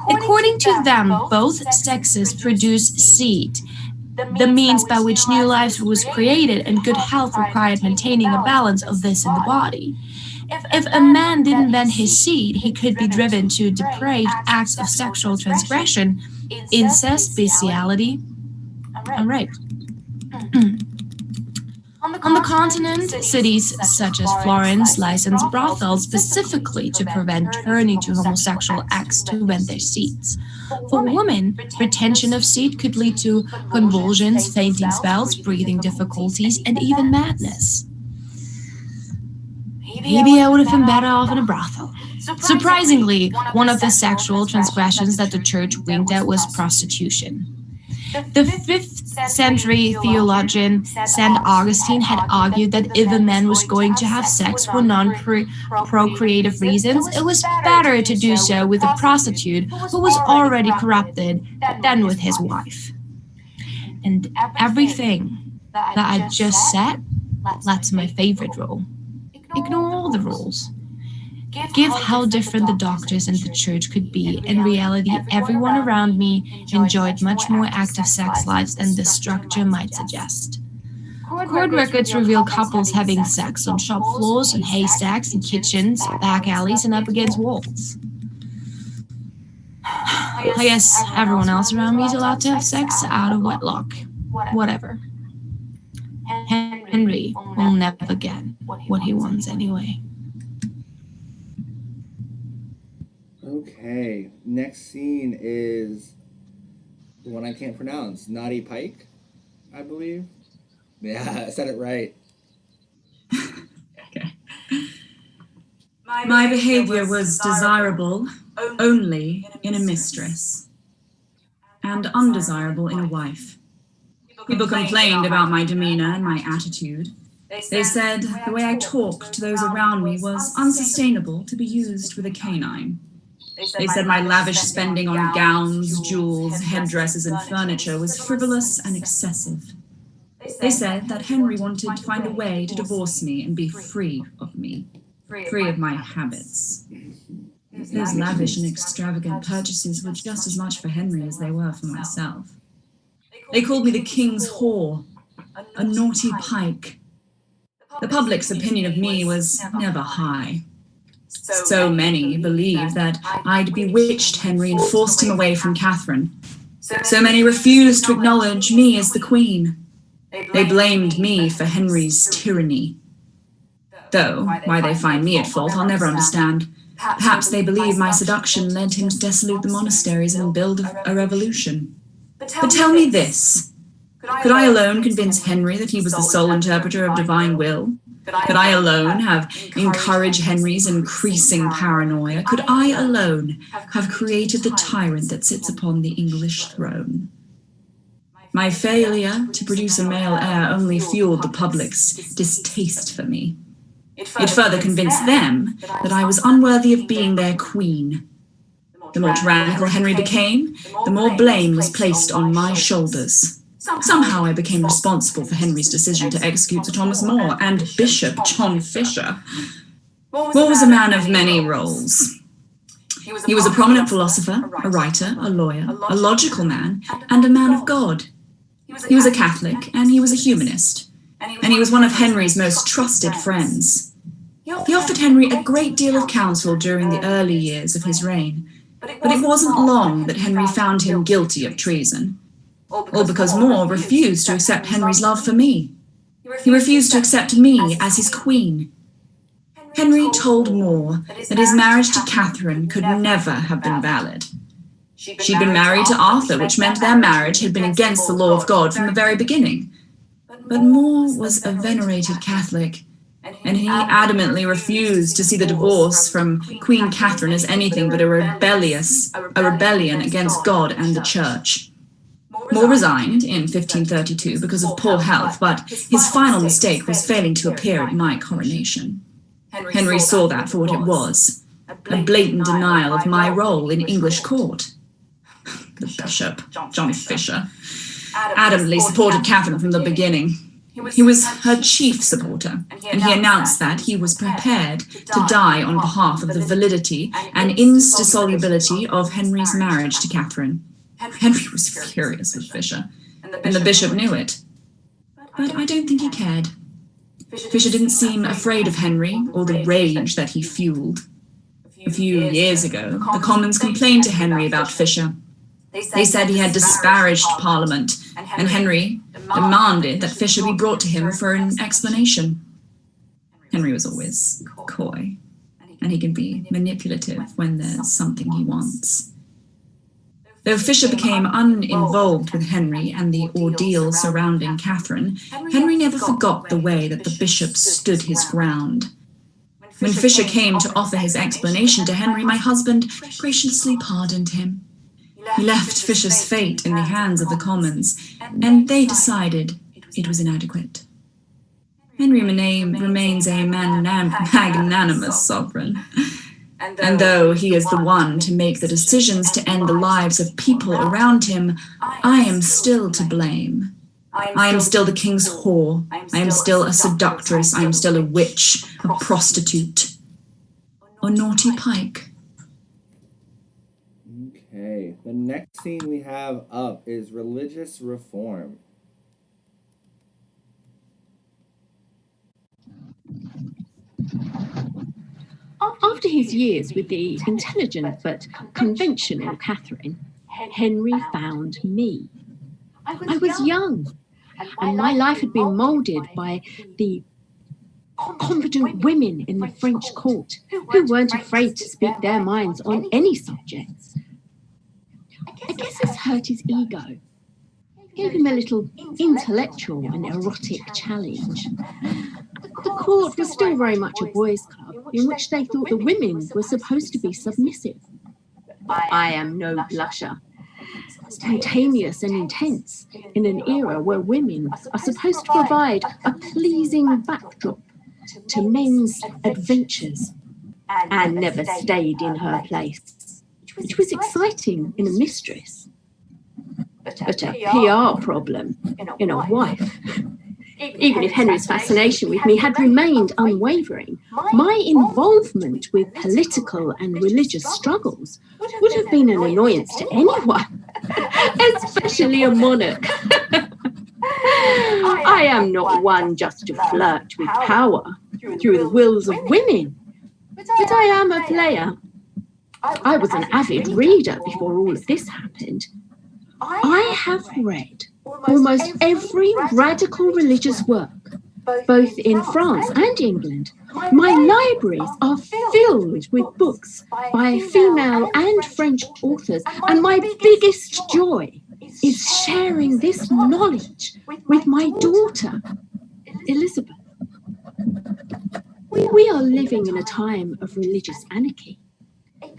According to them, both sexes produce seed, the means by which new life was created, and good health required maintaining a balance of this in the body. If a man didn't bend his seed, he could be driven to depraved acts of sexual transgression, incest, bestiality, and rape. On the continent, cities such as Florence licensed brothels specifically to prevent turning to homosexual acts to vent their seeds. For women, retention of seed could lead to convulsions, fainting spells, breathing difficulties, and even madness. Maybe I would have been better off in a brothel. Surprisingly, one of the sexual transgressions that the church winked at was prostitution. The 5th century theologian St. Augustine had argued that if a man was going to have sex for non-procreative reasons, it was better to do so with a prostitute who was already corrupted than with his wife. And everything that I just said, that's my favorite rule. Ignore all the rules. Give how different the doctors and the church could be. In reality, everyone around me enjoyed much more active sex lives than the structure might suggest. Court records reveal couples having sex on shop floors, in haystacks, in kitchens, back alleys, and up against walls. I guess everyone else around me is allowed to have sex out of wedlock. Whatever. Henry will never get what he wants anyway. Okay, next scene is the one I can't pronounce. Naughty Pike, I believe. Yeah, I said it right. Okay. My behavior was desirable only in a mistress and undesirable in a wife. People complained about my demeanor and my attitude. They said the way I talked to those around me was unsustainable to be used with a canine. They said my lavish spending on gowns, jewels, headdresses, and furniture was frivolous and excessive. They said that Henry wanted to find a way to divorce me and be free of me, free of my habits. Those lavish and extravagant purchases were just as much for Henry as they were for myself. They called me the king's whore, a naughty Pike. The public's opinion of me was never high. So many believed that I'd bewitched Henry and forced him away from Catherine. So many refused to acknowledge me as the queen. They blamed me for Henry's tyranny. Though, why they find me at fault, I'll never understand. Perhaps they believe my seduction led him to desolate the monasteries and build a revolution. But tell me this. Could I alone convince Henry that he was the sole interpreter of divine will? Could I alone have encouraged Henry's increasing paranoia? Could I alone have created the tyrant that sits upon the English throne? My failure to produce a male heir only fueled the public's distaste for me. It further convinced them that I was unworthy of being their queen. The more tyrannical Henry became, the more blame was placed on my shoulders. Somehow I became responsible for Henry's decision to execute Sir Thomas More and Bishop John Fisher. More was a man of many roles. He was a prominent philosopher, a writer, a lawyer, a logical man, and a man of God. He was a Catholic, and he was a humanist, and he was one of Henry's most trusted friends. He offered Henry a great deal of counsel during the early years of his reign, but it wasn't long that Henry found him guilty of treason. All because More refused to accept Henry's love for me. He refused to accept me as his queen. Henry told More that his marriage to Catherine could never have been valid. She'd been married to Arthur, which meant their marriage had been against the law of God from the very beginning. But More was a venerated Catholic, and he adamantly refused to see the divorce from Queen Catherine as anything but a rebellion against God and the Church. More resigned in 1532 because of poor health, but his final mistake was failing to appear at my coronation. Henry saw that for what it was, a blatant denial of my role in English court. The bishop, John Fisher, adamantly supported Catherine from the beginning. He was her chief supporter, and he announced that he was prepared to die on behalf of the validity and indissolubility of Henry's marriage to Catherine. Henry was furious with Fisher, and the bishop knew it. But I don't think he cared. Fisher didn't seem afraid of Henry or the rage that he fueled. A few years ago, the Commons complained to Henry about Fisher. They said he had disparaged Parliament, and Henry demanded that Fisher be brought to him for an explanation. Henry was always coy, and he can be manipulative when there's something he wants. Though Fisher became uninvolved with Henry and the ordeal surrounding Catherine, Henry never forgot the way that the bishop stood his ground. When Fisher came to offer his explanation to Henry, my husband graciously pardoned him. He left Fisher's fate in the hands of the Commons, and they decided it was inadequate. Henry remains a magnanimous sovereign. And though he is the one to make the decisions to end the lives of people around him, I am still to blame. I am still the king's whore. I am still a seductress. I am still a witch, a prostitute, or naughty Pike. Okay, the next scene we have up is religious reform. After his years with the intelligent but conventional Catherine, Henry found me. I was young, and my life had been moulded by the competent women in the French court who weren't afraid to speak their minds on any subjects. I guess this hurt his ego, gave him a little intellectual and erotic challenge. The court was still very much a boys' club in which they thought the women were supposed to be submissive. I am no blusher, spontaneous and intense in an era where women are supposed to provide a pleasing backdrop to men's adventures. Anne never stayed in her place, which was exciting in a mistress, but a PR problem in a wife. Even if Henry's fascination with me had remained unwavering, my involvement with political and religious struggles would have been an annoyance to anyone, especially a monarch. I am not one just to flirt with power through the wills of women, but I am a player. I was an avid reader before all of this happened. I have read almost every radical religious work, both in France and England. My libraries are filled with books by female and French authors, and my biggest joy is sharing this knowledge with my daughter, Elizabeth. We are living in a time of religious anarchy.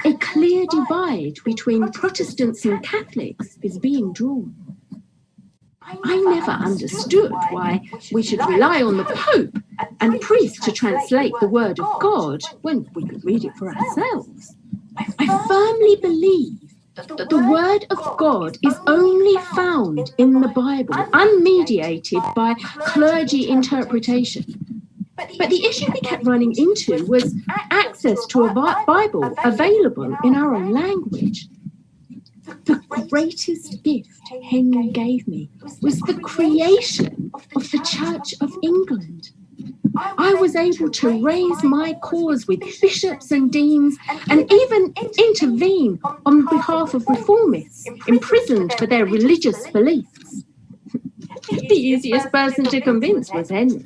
A clear divide between Protestants and Catholics is being drawn. I never understood why we should rely on the Pope and priests to translate the Word of God when we could read it for ourselves. I firmly believe that the Word of God is only found in the Bible, unmediated by clergy interpretation. But the issue we kept running into was access to a Bible available in our own language. The greatest gift Henry gave me was the creation of the Church of England. I was able to raise my cause with bishops and deans and even intervene on behalf of reformists imprisoned for their religious beliefs. The easiest person to convince was Henry.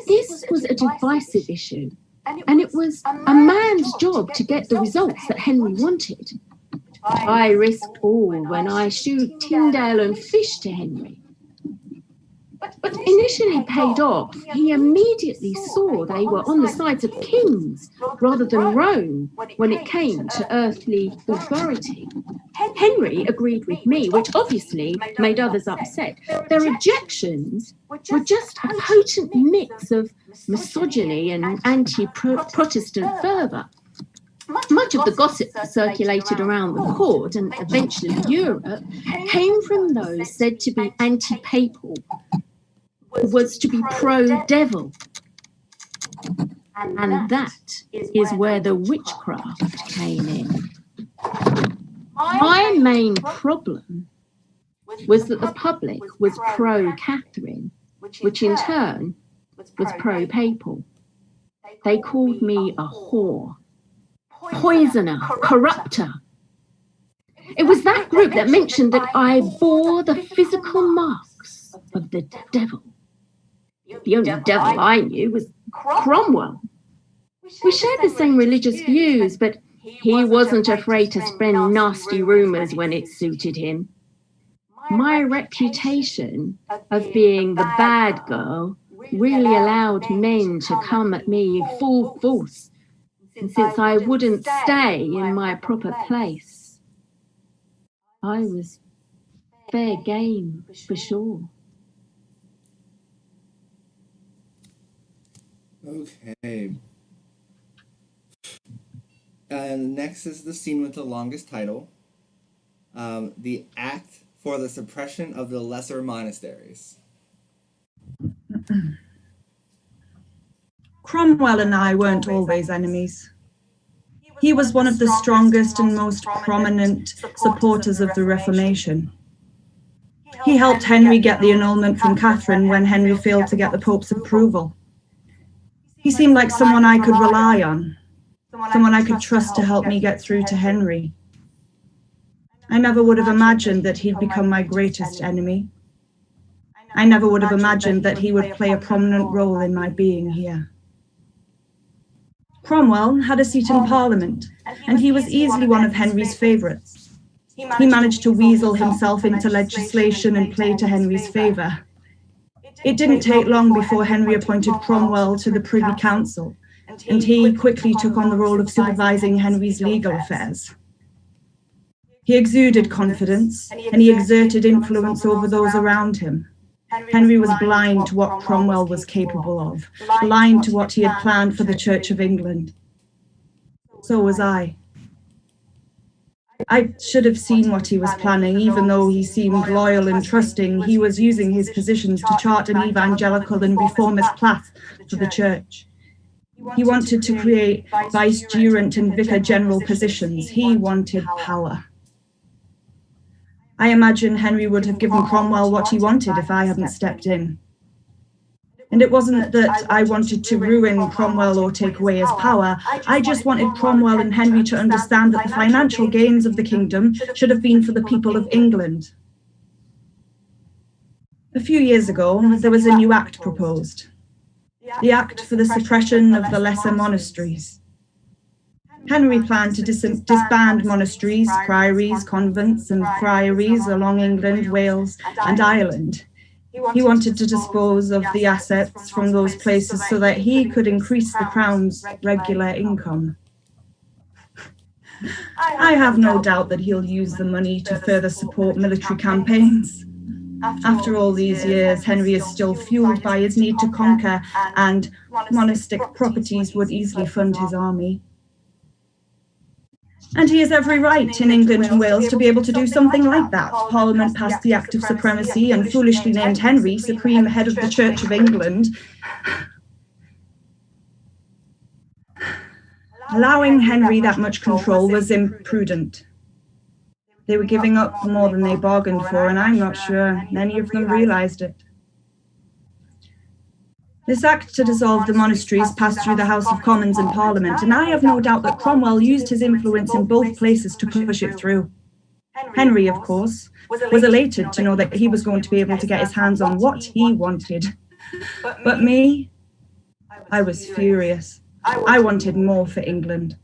This was a divisive issue, and it was a man's job to get the results that Henry wanted. I risked all when I shewed Tyndale and fish to Henry. But initially paid off, he immediately saw they were on the sides of kings rather than Rome when it came to earthly authority. Henry agreed with me, which obviously made others upset. Their objections were just a potent mix of misogyny and anti-Protestant fervour. Much of the gossip that circulated around the court and eventually Europe came from those said to be anti-papal, was to be pro-devil. And that is where the witchcraft came in. My main problem was that the public was pro-Catherine, which in turn was pro-papal. They called me a whore, poisoner, corrupter. It was that group that mentioned that I bore the physical marks of the devil. The only devil I knew was Cromwell. We shared the same religious views, but he wasn't afraid to spread nasty rumours when it suited him. My reputation of being the bad girl really allowed men to come at me full force, and since I wouldn't stay in my proper place, I was fair game for sure. Okay. And next is the scene with the longest title, the Act for the Suppression of the Lesser Monasteries. Cromwell and I weren't always enemies. He was one of the strongest and most prominent supporters of the Reformation. He helped Henry get the annulment from Catherine when Henry failed to get the Pope's approval. He seemed like someone I could rely on, someone I could trust to help me get through to Henry. I never would have imagined that he'd become my greatest enemy. I never would have imagined that he would play a prominent role in my being here. Cromwell had a seat in Parliament, and he was easily one of Henry's favourites. He managed to weasel himself into legislation and play to Henry's favour. It didn't take long before Henry appointed Cromwell to the Privy Council, and he quickly took on the role of supervising Henry's legal affairs. He exuded confidence, and he exerted influence over those around him. Henry was blind to what Cromwell was capable of, blind to what he had planned for the Church of England. So was I. I should have seen what he was planning. Even though he seemed loyal and trusting, he was using his positions to chart an evangelical and reformist path for the Church. He wanted to create vicegerent and vicar general positions. He wanted power. I imagine Henry would have given Cromwell what he wanted if I hadn't stepped in. And it wasn't that I wanted to ruin Cromwell or take away his power. I just wanted Cromwell and Henry to understand that the financial gains of the kingdom should have been for the people of England. A few years ago, there was a new act proposed. The Act for the Suppression of the Lesser Monasteries. Henry planned to disband monasteries, priories, convents, and friaries along England, Wales, and Ireland. He wanted to dispose of the assets from those places so that he could increase the Crown's regular income. I have no doubt that he'll use the money to further support military campaigns. After all these years, Henry is still fueled by his need to conquer, and monastic properties would easily fund his army. And he has every right in England and Wales to be able to do something like that. Parliament passed the Act of Supremacy and foolishly named Henry Supreme Head of the Church of England. Allowing Henry that much control was imprudent. They were giving up more than they bargained for, and I'm not sure many of them realised it. This act to dissolve the monasteries passed through the House of Commons and Parliament, and I have no doubt that Cromwell used his influence in both places to push it through. Henry, of course, was elated to know that he was going to be able to get his hands on what he wanted. But me, I was furious. I wanted more for England.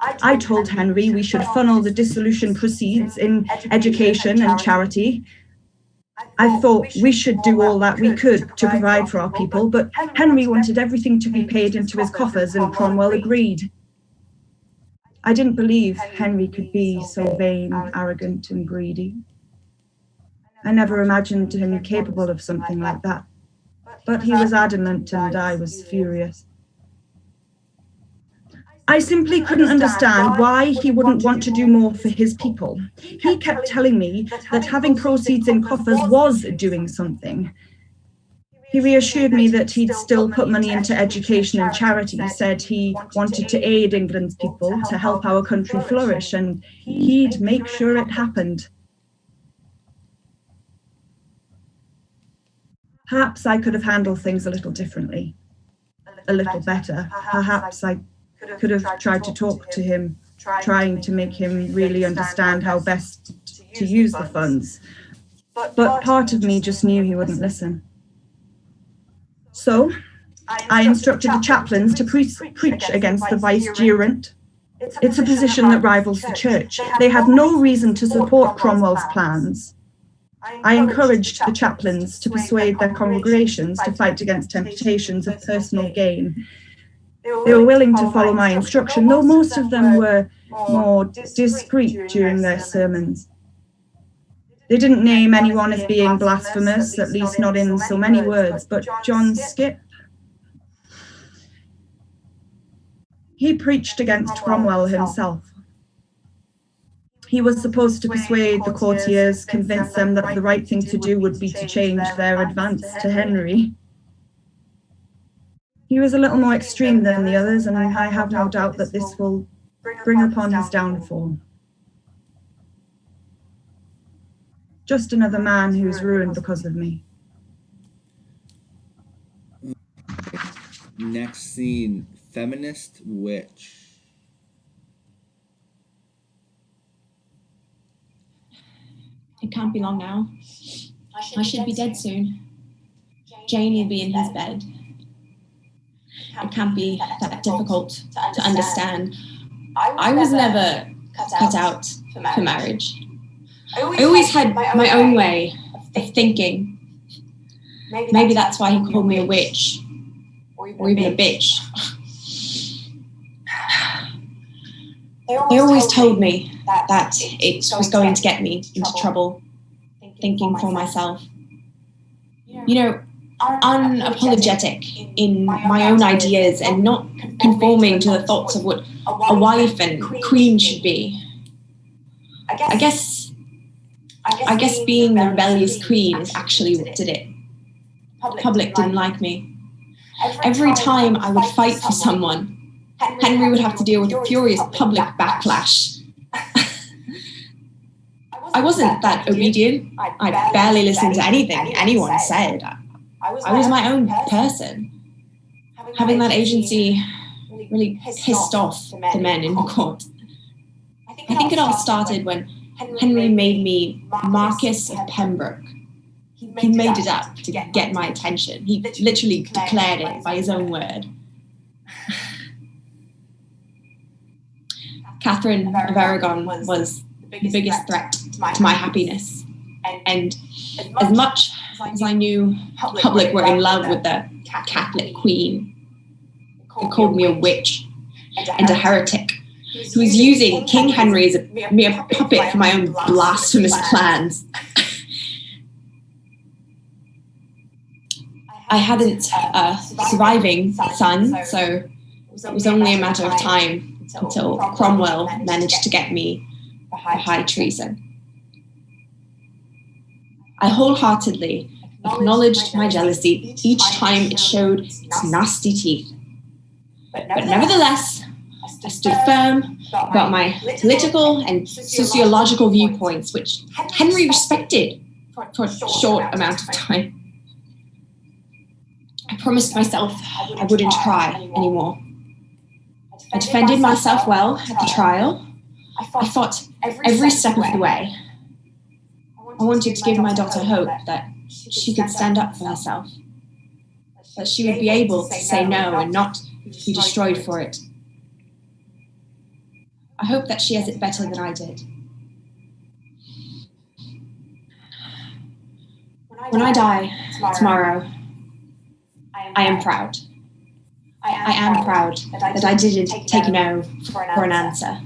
I told Henry we should funnel the dissolution proceeds in education and charity. I thought we should do all that we could to provide for our people, but Henry wanted everything to be paid into his coffers, and Cromwell agreed. I didn't believe Henry could be so vain, arrogant, and greedy. I never imagined him capable of something like that. But he was adamant and I was furious. I simply couldn't understand why he wouldn't want to do more for his people. He kept telling me that having proceeds in coffers was doing something. He reassured me that he'd still put money into education and charity. He said he wanted to aid England's people, to help our country flourish, and he'd make sure it happened. Perhaps I could have handled things a little differently, a little better. Perhaps I could have tried to talk to him, trying to make him really understand how best to use the funds. But part of me just knew he wouldn't listen. So I instructed the chaplains to preach against the vicegerent. It's a position that rivals the church. They had no reason to support Cromwell's plans. I encouraged the chaplains to persuade their congregations to fight against temptations of personal gain. They were willing to follow my instruction, though most of them were more discreet during their sermons. They didn't name anyone as being blasphemous, at least not in so many words, but John Skipp, he preached against Cromwell himself. He was supposed to persuade the courtiers, convince them that the right thing to do would be to change their advance to Henry. He was a little more extreme than the others, and I have no doubt that this will bring upon his downfall. Just another man who's ruined because of me. Next scene, Feminist Witch. It can't be long now. I should be dead soon. Jane will be in his bed. It can't be that difficult to understand. I was never cut out for marriage. I always had my own way of thinking. Maybe that's why he called me a witch, or even a bitch. They always told me that it was going to get me into trouble, thinking for myself. You know, unapologetic in my own ideas and not conforming to the thoughts of what a wife and queen should be. I guess being the rebellious queen is actually what did it. The public didn't like me. Every time I would fight for someone, Henry would have to deal with a furious public backlash. I wasn't that obedient. I barely listened to anything anyone said. I was my own person. Having that agency really pissed off the men in the court. I think it all started when Henry made me Marquess of Pembroke. He made it up to get my attention. He literally declared it by his own word. Catherine of Aragon was the biggest threat to my happiness. And as much as I knew the public were in love with the Catholic queen, they called me a witch and a heretic who was using King Henry as a mere puppet for my own blasphemous plans. I hadn't a surviving son, so it was only a matter of time until Cromwell managed to get me for high treason. I wholeheartedly acknowledged my jealousy each time it showed its nasty teeth. But nevertheless, I stood firm about my political and sociological viewpoints, which Henry respected for a short amount of time. I promised myself I wouldn't cry anymore. I defended myself well at the trial. I fought every step of the way. I wanted to give my daughter hope that she could stand up for herself, that she would be able to say no and not be destroyed for it. I hope that she has it better than I did. When I die tomorrow, I am proud. I am proud that I didn't take no for an answer.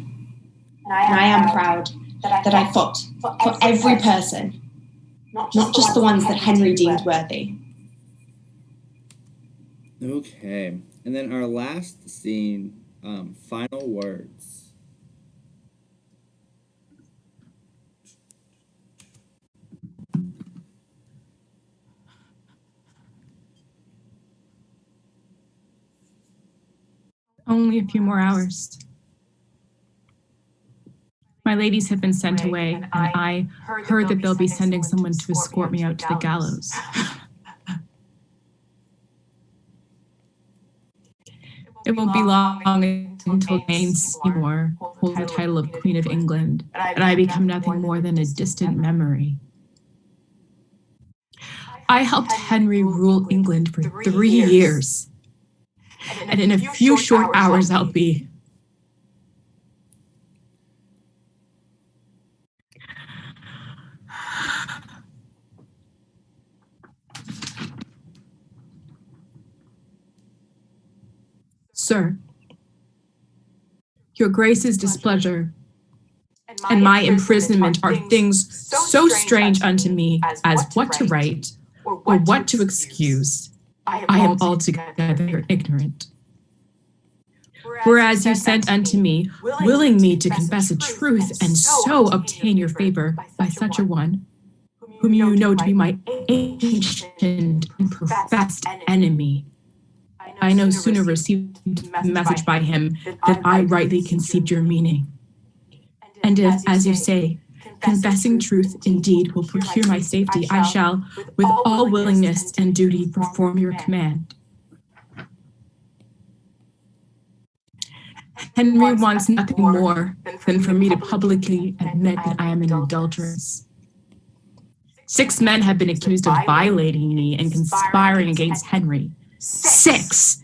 And I am proud that I fought for every person, not just the ones that Henry deemed worthy. Okay. And then our last scene, final words. Only a few more hours. My ladies have been sent away, and I heard that they'll be sending someone to escort me out to the gallows. It won't be long until Jane Seymour holds the title of Queen of England, and I become nothing more than a distant memory. I helped Henry rule England for 3 years, and in a few short hours I'll be... Sir, your Grace's displeasure and my imprisonment are things so strange unto me as what to write or what to excuse. I am altogether ignorant. Whereas you sent unto me, willing me to confess a truth and so obtain your favor by such a one, whom you know to be my ancient and professed enemy. I no sooner received the message by him than I rightly conceived your meaning. And if, as you say, confessing truth indeed will procure my safety, I shall, with all willingness and duty, perform your command. Henry wants nothing more than for me to publicly admit that I am an adulteress. 6 men have been accused of violating me and conspiring against Henry. 6!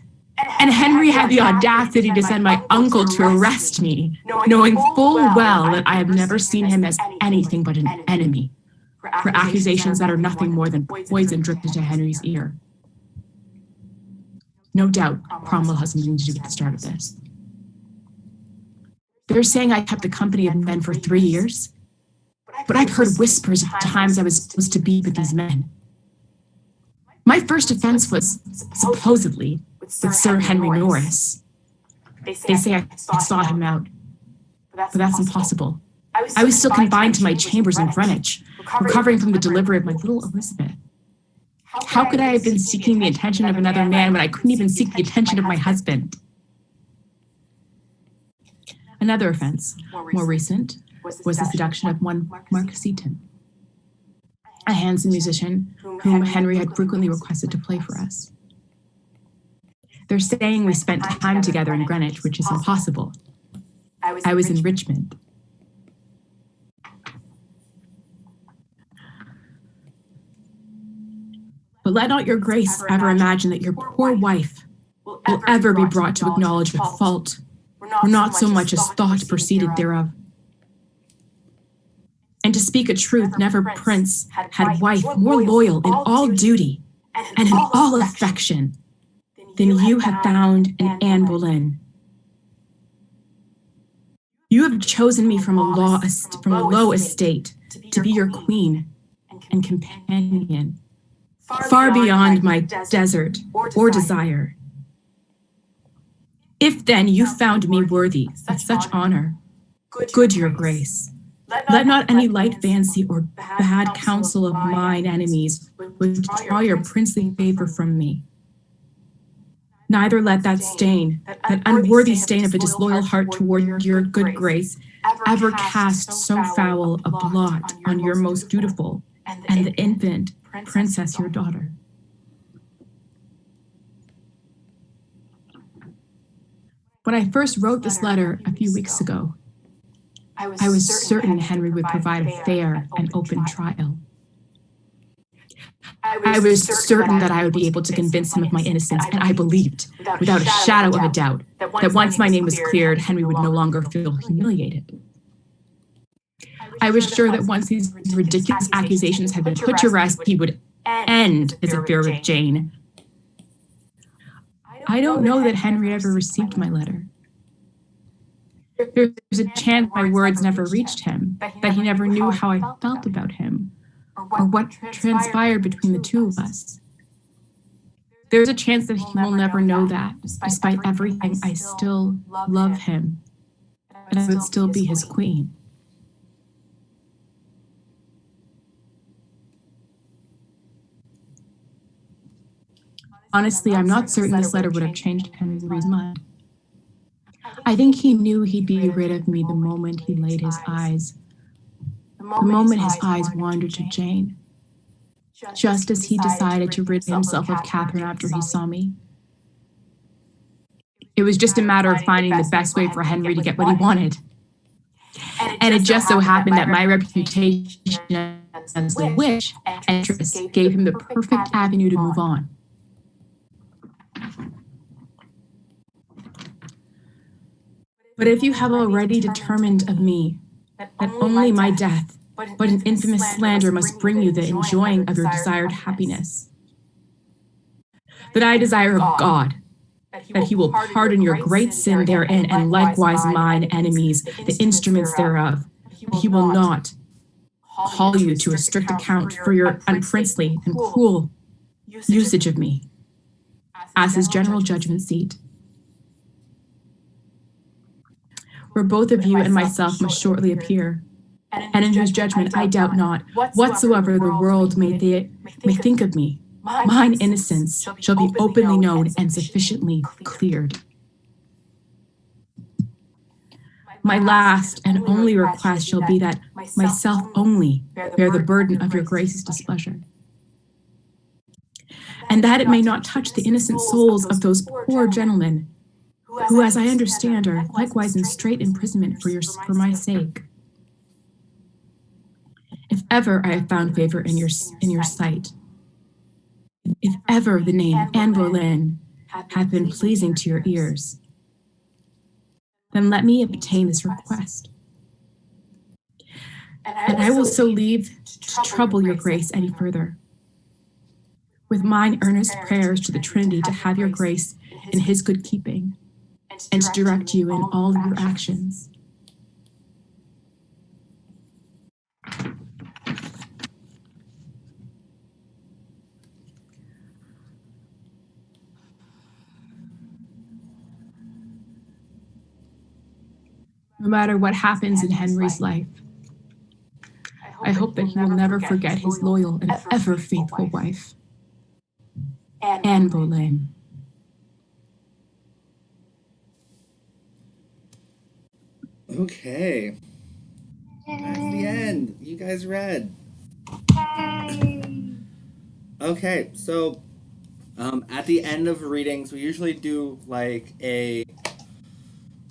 And Henry had the audacity to send my uncle to arrest me, knowing full well that I have never seen him as anything but an enemy, for accusations that are nothing more than poison dripped into Henry's ear. No doubt Cromwell has something to do with the start of this. They're saying I kept the company of men for 3 years, but I've heard whispers of times I was supposed to be with these men. My first offense was, supposedly, with Sir Henry Norris. They say I saw him out, but that's impossible. I was still confined to my chambers in Greenwich, recovering from the delivery of my little Elizabeth. How could I have been seeking the attention of another man when I couldn't even seek the attention of my husband? Another offense, more recent, was the seduction of one Mark Seaton, a handsome musician whom Henry had frequently requested to play for us. They're saying we spent time together in Greenwich, which is impossible. I was in Richmond. But let not your Grace ever imagine that your poor wife will ever be brought to acknowledge a fault, or not so much as thought proceeded thereof. And to speak a truth, never prince had wife more loyal in all duty and in all affection than you have found in Anne Boleyn. You have chosen me from a low estate to be your queen and companion, far beyond my desert or desire. If then you found me worthy of such honor, good your Grace, let not any light fancy or bad counsel of mine enemies withdraw your princely favor from me. Neither let that stain, that unworthy stain of a disloyal heart toward your good Grace, ever cast so foul a blot on your most dutiful and the infant princess, your daughter. When I first wrote this letter a few weeks ago, I was certain Henry would provide a fair and open trial. I was certain that I would be able to convince him of my innocence, and I believed, without a shadow of a doubt, that once my name was cleared, Henry would no longer feel humiliated. I was sure that once these ridiculous accusations had been put to rest, he would end his affair with Jane. I don't know that Henry ever received my letter. There's a chance my words never reached him, that he never knew how I felt about him, or what transpired between the two of us. There's a chance that he will never know that, despite everything, I still love him, and I would still be his queen. Honestly, I'm not certain this letter would have changed Henry's mind. I think he knew he'd be rid of me the moment he laid his eyes, the moment his eyes wandered to Jane, just as he decided to rid himself of Catherine after he saw me. It was just a matter of finding the best way for Henry to get what he wanted. And it just so happened that my reputation as the witch and Temptress gave him the perfect avenue to move on. But if you have already determined of me that only my death, but an infamous slander must bring you the enjoying of your desired happiness, that I desire of God, that he will pardon your great sin therein, and likewise mine enemies, the instruments thereof, that he will not call you to a strict account for your unprincely and cruel usage of me, as his general judgment seat, where both of you and myself must shortly appear, and in whose judgment I doubt not, whatsoever the world may think of me, mine innocence shall be openly known and sufficiently cleared. My last and only request shall be that myself only bear the burden of your grace's displeasure, and that it may not touch the innocent souls of those poor gentlemen who, as I understand, are likewise in strait imprisonment for my sake. If ever I have found favor in your sight, if ever the name Anne Boleyn hath been pleasing to your ears, then let me obtain this request. And I will so leave to trouble your grace any further, with mine earnest prayers to the Trinity to have your grace in his good keeping, and to direct you in all your actions. No matter what happens in Henry's life, I hope that he will never forget his loyal and ever faithful wife, Anne Boleyn. Okay. That's the end. You guys read. Okay, so at the end of readings, we usually do like a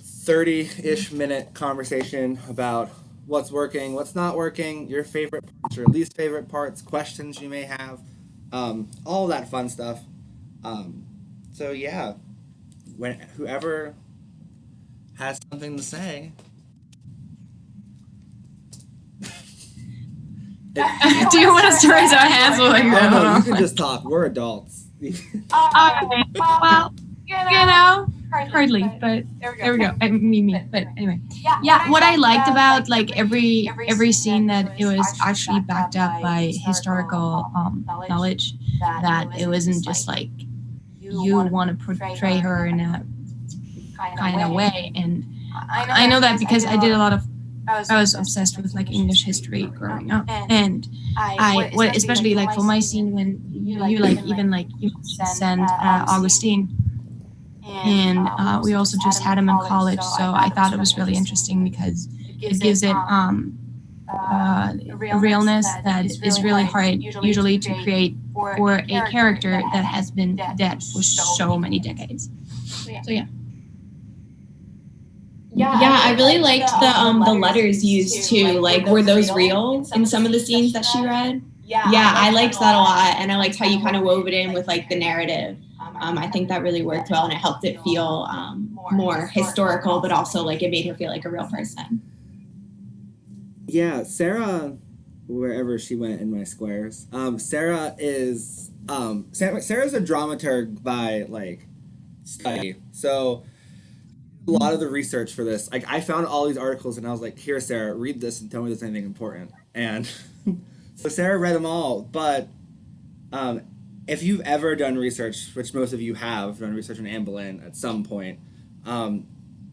30-ish minute conversation about what's working, what's not working, your favorite parts or least favorite parts, questions you may have, all that fun stuff. So yeah, whoever has something to say. Do you want us to raise our hands while you go? No, you can just talk. We're adults. Okay. Well, you know, hardly, but there we go. Me. But anyway, yeah. What I liked about like every scene that it was actually backed up by historical knowledge, that it wasn't just like you want to portray her in a kind of way. And I know that because I did a lot of. I was obsessed with like English history growing up, and especially like for my scene when you like even like you send Augustine, and we also just had him in college, so I thought it was really interesting because it gives it a realness that is really hard usually to create for a character that has been dead for so many decades. So yeah. Yeah, I really liked the letters used too. Like, were those real in some of the scenes that she read? Yeah, I liked that a lot, and I liked how you kind of wove it in with like the narrative. I think that really worked well, and it helped it feel more historical, but also like it made her feel like a real person. Yeah, Sara, wherever she went in my squares, Sara is Sara's a dramaturg by like study. So a lot of the research for this. Like I found all these articles and I was like, here, Sarah, read this and tell me if there's anything important. And so Sarah read them all. But if you've ever done research, which most of you have done research on Anne Boleyn at some point,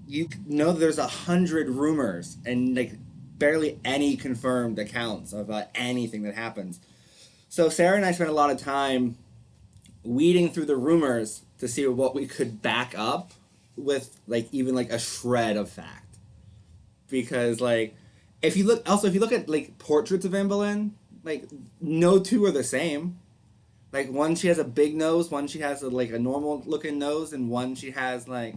you know there's 100 rumors and like barely any confirmed accounts about anything that happens. So Sarah and I spent a lot of time weeding through the rumors to see what we could back up with like even like a shred of fact. Because like if you look at like portraits of Anne Boleyn, like no two are the same. Like one she has a big nose, one she has like a normal looking nose, and one she has like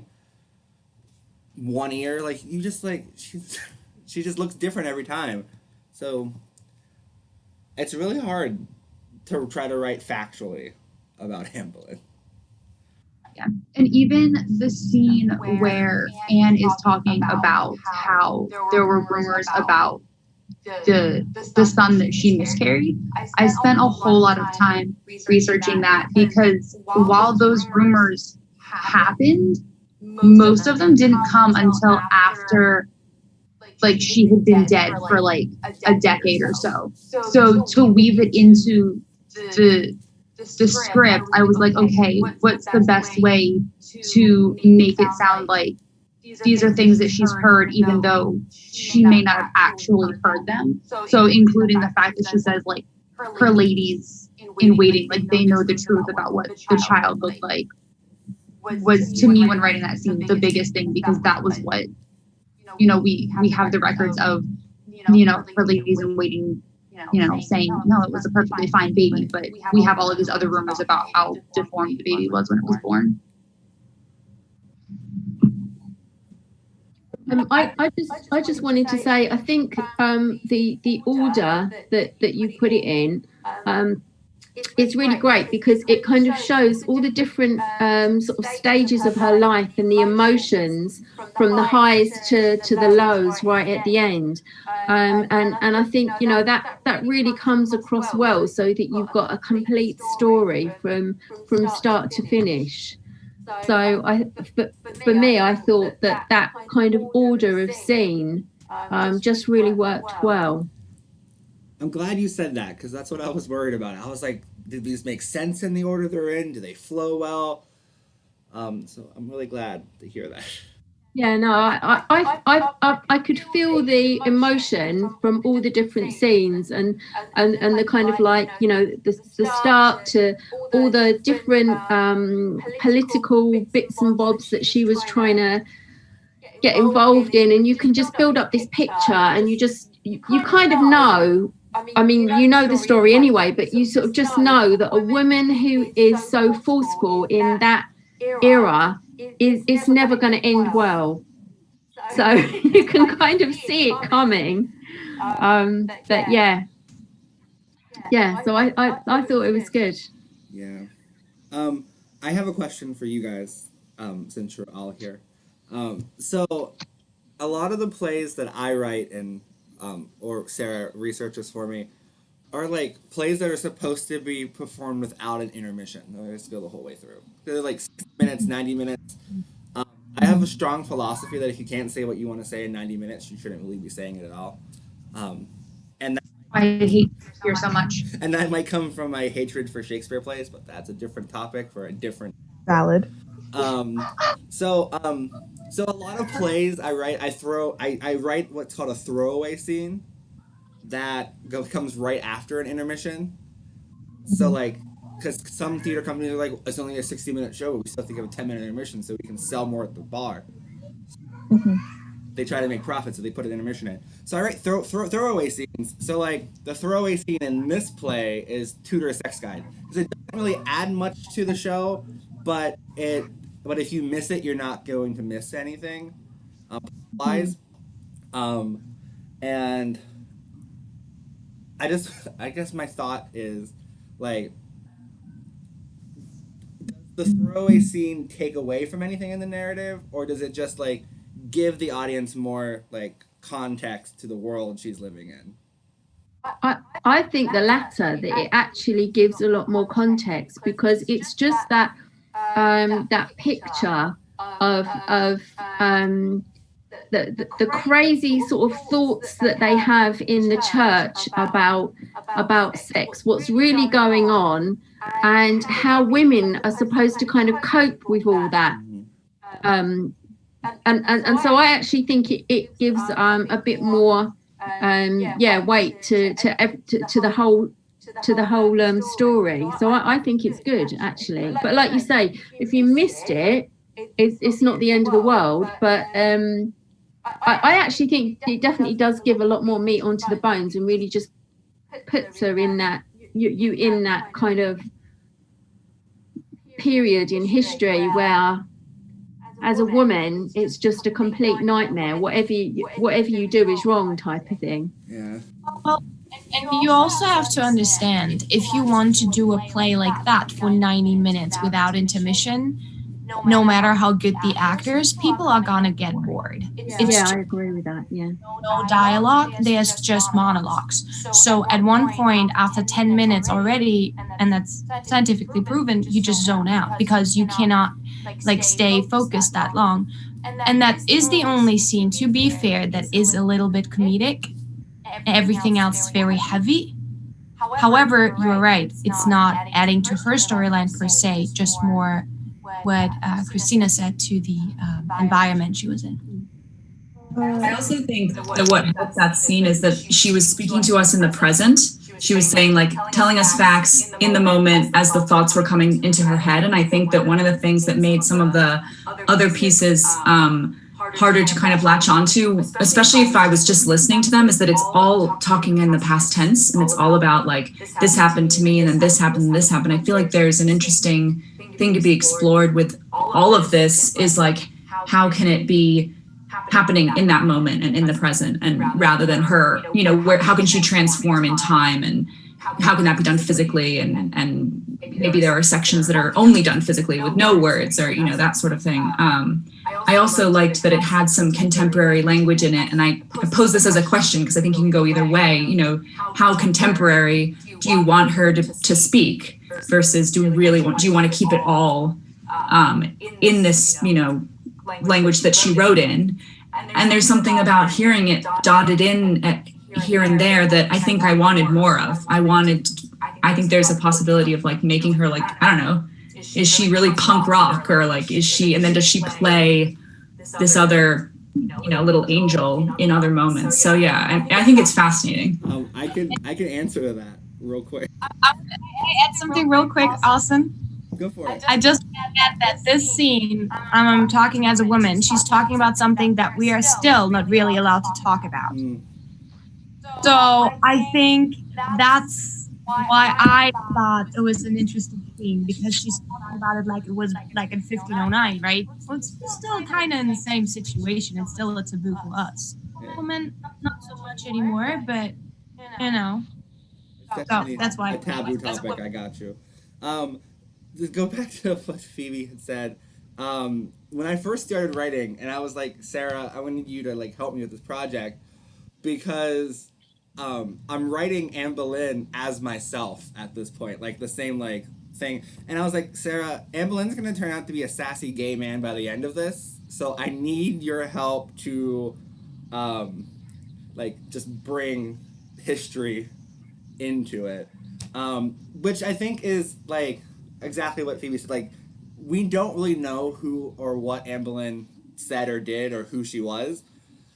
one ear. Like you just like she just looks different every time. So it's really hard to try to write factually about Anne Boleyn. Yeah. And even the scene where Anne is talking about how there were rumors about the son that she miscarried, I spent a whole lot of time researching that, because while those rumors happened, most of them didn't come until after like she had been dead for like a decade or so. So to weave it into the script, I was like, okay, what's the best way to make it sound like these are things that she's heard, even though she may not have actually heard them. So including the fact that she says like her ladies in waiting, like they know the truth about what the child looked like, was to me when writing that scene the biggest thing, because that was what, you know, we have the records of, you know, her ladies in waiting, you know, saying, no, it was a perfectly fine baby, but we have all of these other rumors about how deformed the baby was when it was born. I just wanted to say, I think the order that you put it in, it's really great, because it kind of shows all the different sort of stages of her life and the emotions from the highs to the lows right at the end. And I think, you know, that really comes across well, so that you've got a complete story from start to finish. So for me, I thought that kind of order of scene just really worked well. I'm glad you said that, because that's what I was worried about. I was like, did these make sense in the order they're in? Do they flow well? So I'm really glad to hear that. Yeah, no, I could feel the emotion from all the different scenes, and the kind of like, you know, the start to all the different political bits and bobs that she was trying to get involved in, and you can just build up this picture, and you kind of know. I mean, you know the story anyway, but you sort of just know that a woman who is so forceful in that era is never going to end well. So you can kind of see it coming. But yeah. So I thought it was good. Yeah. I have a question for you guys, since you're all here. So a lot of the plays that I write and or Sarah researches for me are like plays that are supposed to be performed without an intermission. They just go the whole way through. They're like 60 minutes, 90 minutes. I have a strong philosophy that if you can't say what you want to say in 90 minutes, you shouldn't really be saying it at all. And I hate Shakespeare so much. And that might come from my hatred for Shakespeare plays, but that's a different topic for a different. Valid. So a lot of plays I write, I write what's called a throwaway scene that comes right after an intermission. So like, because some theater companies are like, it's only a 60-minute show, but we still have to give a 10-minute intermission so we can sell more at the bar. Mm-hmm. They try to make profit, so they put an intermission in. So I write throwaway scenes. So like the throwaway scene in this play is Tutor a Sex Guide, because it doesn't really add much to the show, but if you miss it, you're not going to miss anything. And I guess my thought is like, does the throwaway scene take away from anything in the narrative, or does it just like give the audience more like context to the world she's living in? I think the latter, that it actually gives a lot more context, because it's just that that picture the crazy sort of thoughts that they have in the church about sex, what's really going on, and how women are supposed to kind of cope with all that. And so I actually think it gives a bit more weight to the whole story. So I think it's good, actually. But like you say, if you missed it, it's not the end of the world. But I actually think it definitely does give a lot more meat onto the bones and really just puts her in that you in that kind of period in history where, as a woman, it's just a complete nightmare. Whatever you do is wrong, type of thing. Yeah. Well, and you also have to understand, if you want to do a play like that for 90 minutes without intermission, no matter how good the actors, people are gonna get bored. I agree with that. Yeah. No dialogue, there's just monologues. So at one point, after 10 minutes already, and that's scientifically proven, you just zone out because you cannot stay focused that long. And that is the only scene, to be fair, that is a little bit comedic. Everything else is very heavy. However, you're right, it's not adding to her storyline per se, just more what Christina said to the environment she was in. I also think that what helps that scene is that she was speaking to us in the present. She was saying, telling us facts in the moment as the thoughts were coming into her head. And I think that one of the things that made some of the other pieces harder to kind of latch onto, especially if I was just listening to them, is that it's all talking in the past tense, and it's all about this happened to me, and then this happened, and this happened. I feel like there's an interesting thing to be explored with all of this is how can it be happening in that moment and in the present, and rather than her, how can she transform in time, and how can that be done physically, and maybe there are sections that are only done physically with no words, or that sort of thing. I also liked that it had some contemporary language in it, and I pose this as a question because I think you can go either way. How contemporary do you want her to speak versus do you want to keep it all in this language that she wrote in? And there's something about hearing it dotted in here and there that I think I wanted more of. I think there's a possibility of making her I don't know, is she really punk rock, or is she, and then does she play this other little angel in other moments? So yeah, I think it's fascinating. I can answer to that real quick. I add something real quick, Austin. Go for it. I just add that this scene, I'm talking as a woman, she's talking about something that we are still not really allowed to talk about. So I think that's why I thought it was an interesting scene, because she's talking about it like it was in 1509, right? Well, it's still kind of in the same situation. It's still a taboo for us. Women, not so much anymore, but so that's why. A taboo topic. I got you. To go back to what Phoebe had said, when I first started writing, and I was like, Sara, I wanted you to help me with this project, because I'm writing Anne Boleyn as myself at this point, the same thing. And I was like, Sara, Anne Boleyn's gonna turn out to be a sassy gay man by the end of this, so I need your help to just bring history into it, which I think is exactly what Phoebe said. We don't really know who or what Anne Boleyn said or did, or who she was,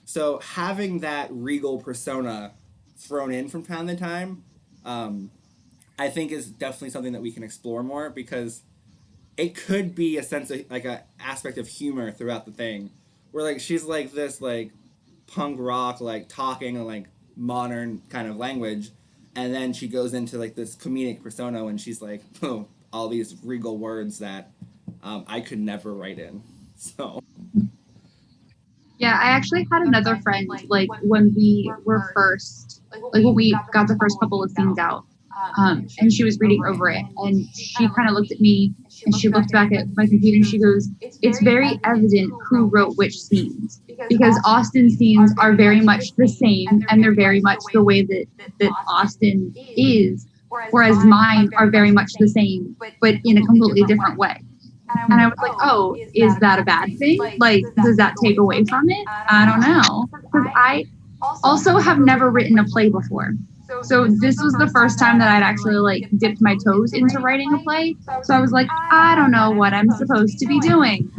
so having that regal persona thrown in from time to time, I think is definitely something that we can explore more, because it could be a sense of a aspect of humor throughout the thing, where she's this punk rock talking in modern kind of language, and then she goes into this comedic persona when she's all these regal words that I could never write in. So yeah, I actually had another friend when we were first, when we got the first couple of scenes out, and she was reading over it, and she kind of looked at me, and she looked back at my computer, and she goes, it's very evident who wrote which scenes, because Austen's scenes are very much the same, and they're very much the way that Austen is, whereas mine are very much the same, but in a completely different way. And I was like, oh, is that a bad thing? Like, does that take away from it? I don't know. Because I also have never written a play before. So this was the first time that I'd actually like dipped my toes into writing a play. So I was like, I don't know what I'm supposed to be doing.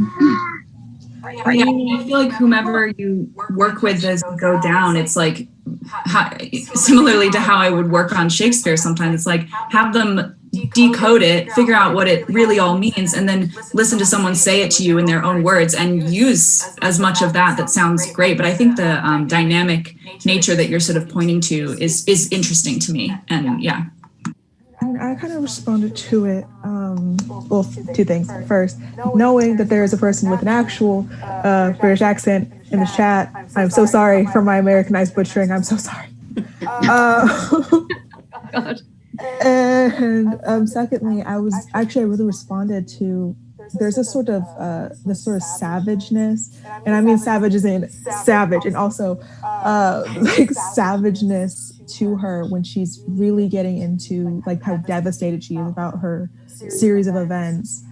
I feel like whomever you work with as you go down, it's like similarly to how I would work on Shakespeare sometimes. It's like have them decode it, figure out what it really all means, and then listen to someone say it to you in their own words and use as much of that sounds great. But I think the dynamic nature that you're sort of pointing to is interesting to me. And yeah. And I kind of responded to it, well, two things. First, knowing that there is a person with an actual British accent in the chat. I'm so sorry for my Americanized butchering. I'm so sorry. God. And secondly, I really responded to, there's a sort of savageness, and I mean savage as in savage, and also like savageness to her when she's really getting into like how devastated she is about her series of events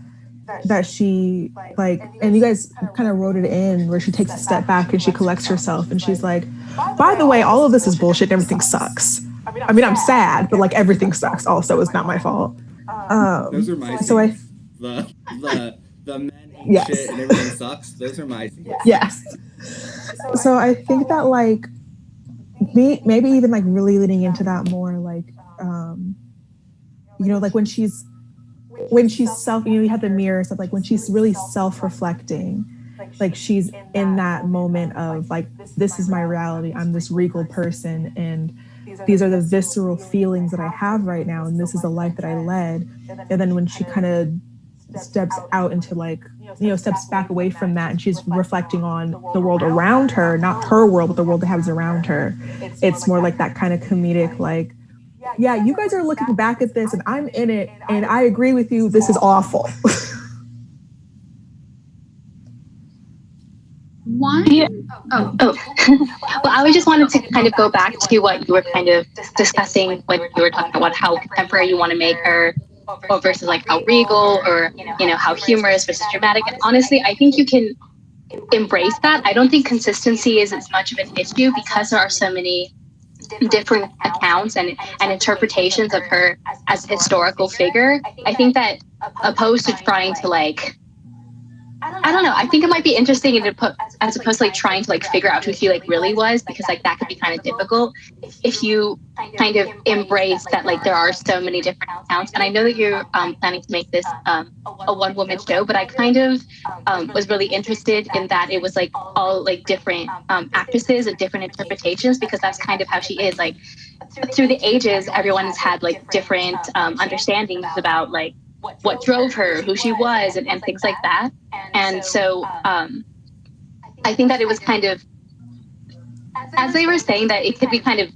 that she like, and you guys kind of wrote it in where she takes a step back and she collects herself and she's like, by the way, all of this is bullshit and everything sucks. I mean, I'm sad, but like everything sucks also. It's not my fault. Those are my so scenes. The men eat yes. shit and everything sucks. Those are my scenes. Yes. So I think that like maybe even like really leaning into that more, like you know, like when she's self, you know, you have the mirror stuff, like when she's really self-reflecting, like she's in that moment of like, this is my reality, I'm this regal person, and these are the visceral feelings that I have right now, and this is the life that I led. And then when she kind of steps out into like, you know, steps back away from that and she's reflecting on the world around her, not her world, but the world that happens around her, it's more like that kind of comedic, like, yeah, you guys are looking back at this and I'm in it and I agree with you, this is awful. Well, I just wanted to kind of go back to what you were kind of discussing when you were talking about how contemporary you want to make her, or versus like how regal, or you know, how humorous versus dramatic. And honestly, I think you can embrace that. I don't think consistency is as much of an issue because there are so many different accounts and interpretations of her as a historical figure. I think that opposed to trying to like, I don't know, I think it might be interesting to put, as opposed to like trying to like figure out who she like really was, because like that could be kind of difficult if you kind of embrace that like there are so many different accounts. And I know that you're planning to make this a one-woman show, but I kind of was really interested in that it was like all like different actresses and different interpretations, because that's kind of how she is. Like through the ages, everyone has had like different understandings about like what drove her, who she was, and things like that. And so I think that it was kind of, as they were saying, that it could be kind of,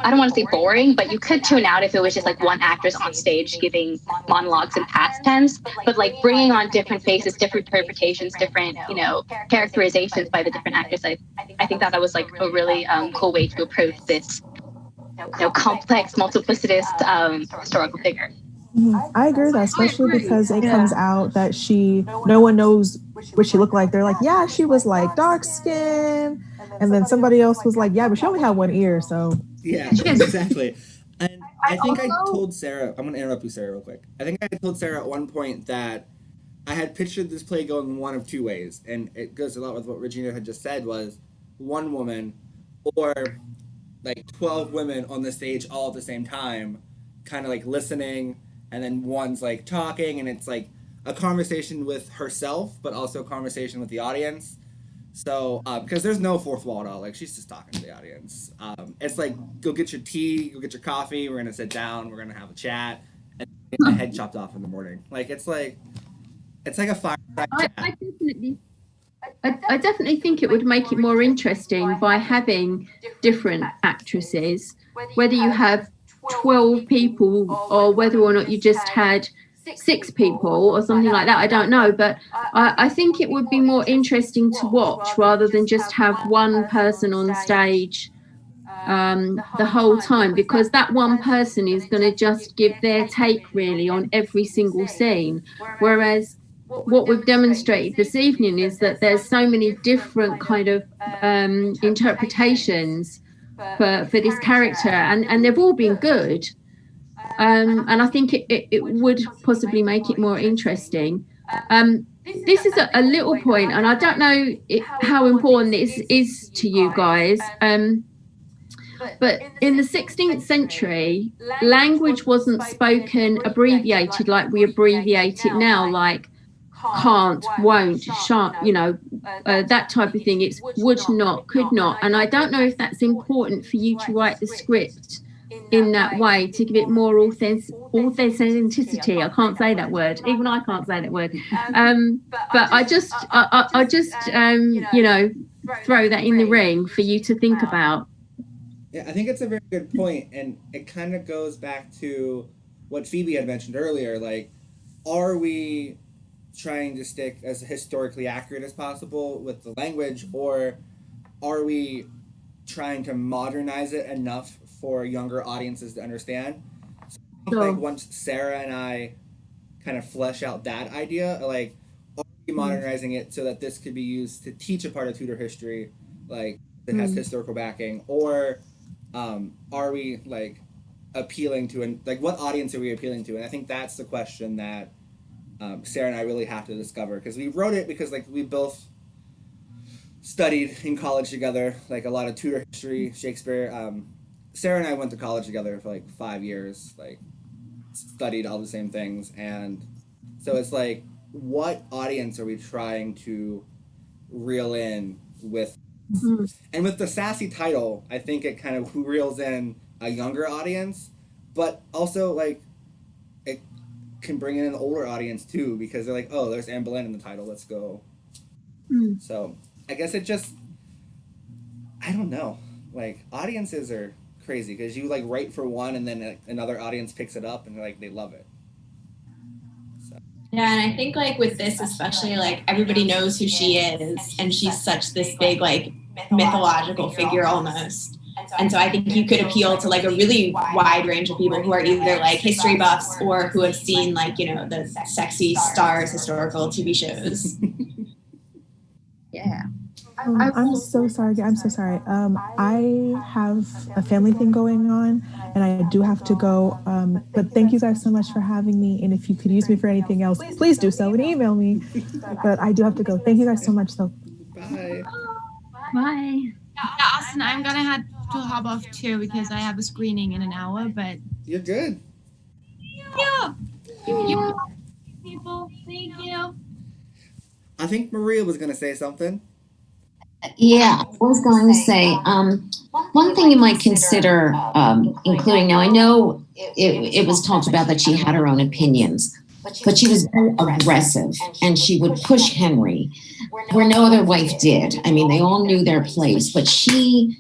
I don't want to say boring, but you could tune out if it was just like one actress on stage giving monologues in past tense, but like bringing on different faces, different interpretations, different, you know, characterizations by the different actors. I think that was like a really cool way to approach this, you know, complex, multiplicitous historical figure. I agree with that, especially because it comes out that no one knows what she looked like. They're like, yeah, she was like dark skin, and then somebody else was like, yeah, but she only had one ear, so yeah, exactly. And I think I told Sarah, I'm gonna interrupt you, Sarah, real quick. I think I told Sarah at one point that I had pictured this play going one of two ways, and it goes a lot with what Regina had just said, was one woman or like 12 women on the stage all at the same time, kind of like listening, and then one's like talking, and it's like a conversation with herself, but also a conversation with the audience. So, because there's no fourth wall at all, like she's just talking to the audience. It's like, go get your tea, go get your coffee, we're gonna sit down, we're gonna have a chat, and get my head chopped off in the morning. Like, it's like a fireside chat. I definitely think it would make it more interesting by having different actresses, whether you have 12 people or whether or not you just had 6 people or something like that. I don't know, but I think it would be more interesting to watch rather than just have one person on stage the whole time, because that one person is going to just give their take really on every single scene, whereas what we've demonstrated this evening is that there's so many different kind of interpretations for this character, and they've all been good. And I think it would possibly make it more interesting. This is a little point, and I don't know how important this is to you guys. But in the 16th century, language wasn't spoken abbreviated like we abbreviate it now, like can't, won't, shan't, that type of thing. It's would not, could not. And I don't know if that's important for you to write the script in that way to give it more authenticity. I can't say that word. Even I can't say that word. But I just throw that in the ring for you to think about. Yeah, I think it's a very good point, and it kind of goes back to what Phoebe had mentioned earlier. Like, are we trying to stick as historically accurate as possible with the language, or are we trying to modernize it enough for younger audiences to understand? So I think, like, once Sara and I kind of flesh out that idea, like, are we modernizing it so that this could be used to teach a part of Tudor history, like, that has historical backing, or are we, like, appealing to, and like, what audience are we appealing to? And I think that's the question that Sara and I really have to discover, because we wrote it because, like, we both studied in college together, like, a lot of Tudor history, Shakespeare. Sara and I went to college together for like 5 years, like, studied all the same things, and so it's like, what audience are we trying to reel in with? And with the sassy title, I think it kind of reels in a younger audience, but also, like, it can bring in an older audience too, because they're like, oh, there's Anne Boleyn in the title, let's go. So I guess it just, I don't know, like, audiences are crazy, because you, like, write for one and then another audience picks it up and, like, they love it. Yeah, and I think, like, with this especially, like, everybody knows who she is, and she's such this big, like, mythological figure almost. And so I think you could appeal to, like, a really wide range of people who are either, like, history buffs or who have seen, like, the sexy stars historical TV shows. Yeah. I'm so sorry. I have a family thing going on, and I do have to go. But thank you guys so much for having me. And if you could use me for anything else, please do so and email me. But I do have to go. Thank you guys so much, though. Bye. Bye. Yeah, Austin, I'm gonna have to hop off too because I have a screening in an hour. But you're good. Yeah. You people, thank you. I think Maria was gonna say something. Yeah, I was going to say, one thing you might consider including, now I know it was talked about that she had her own opinions, but she was very aggressive, and she would push Henry where no other wife did. I mean, they all knew their place, but she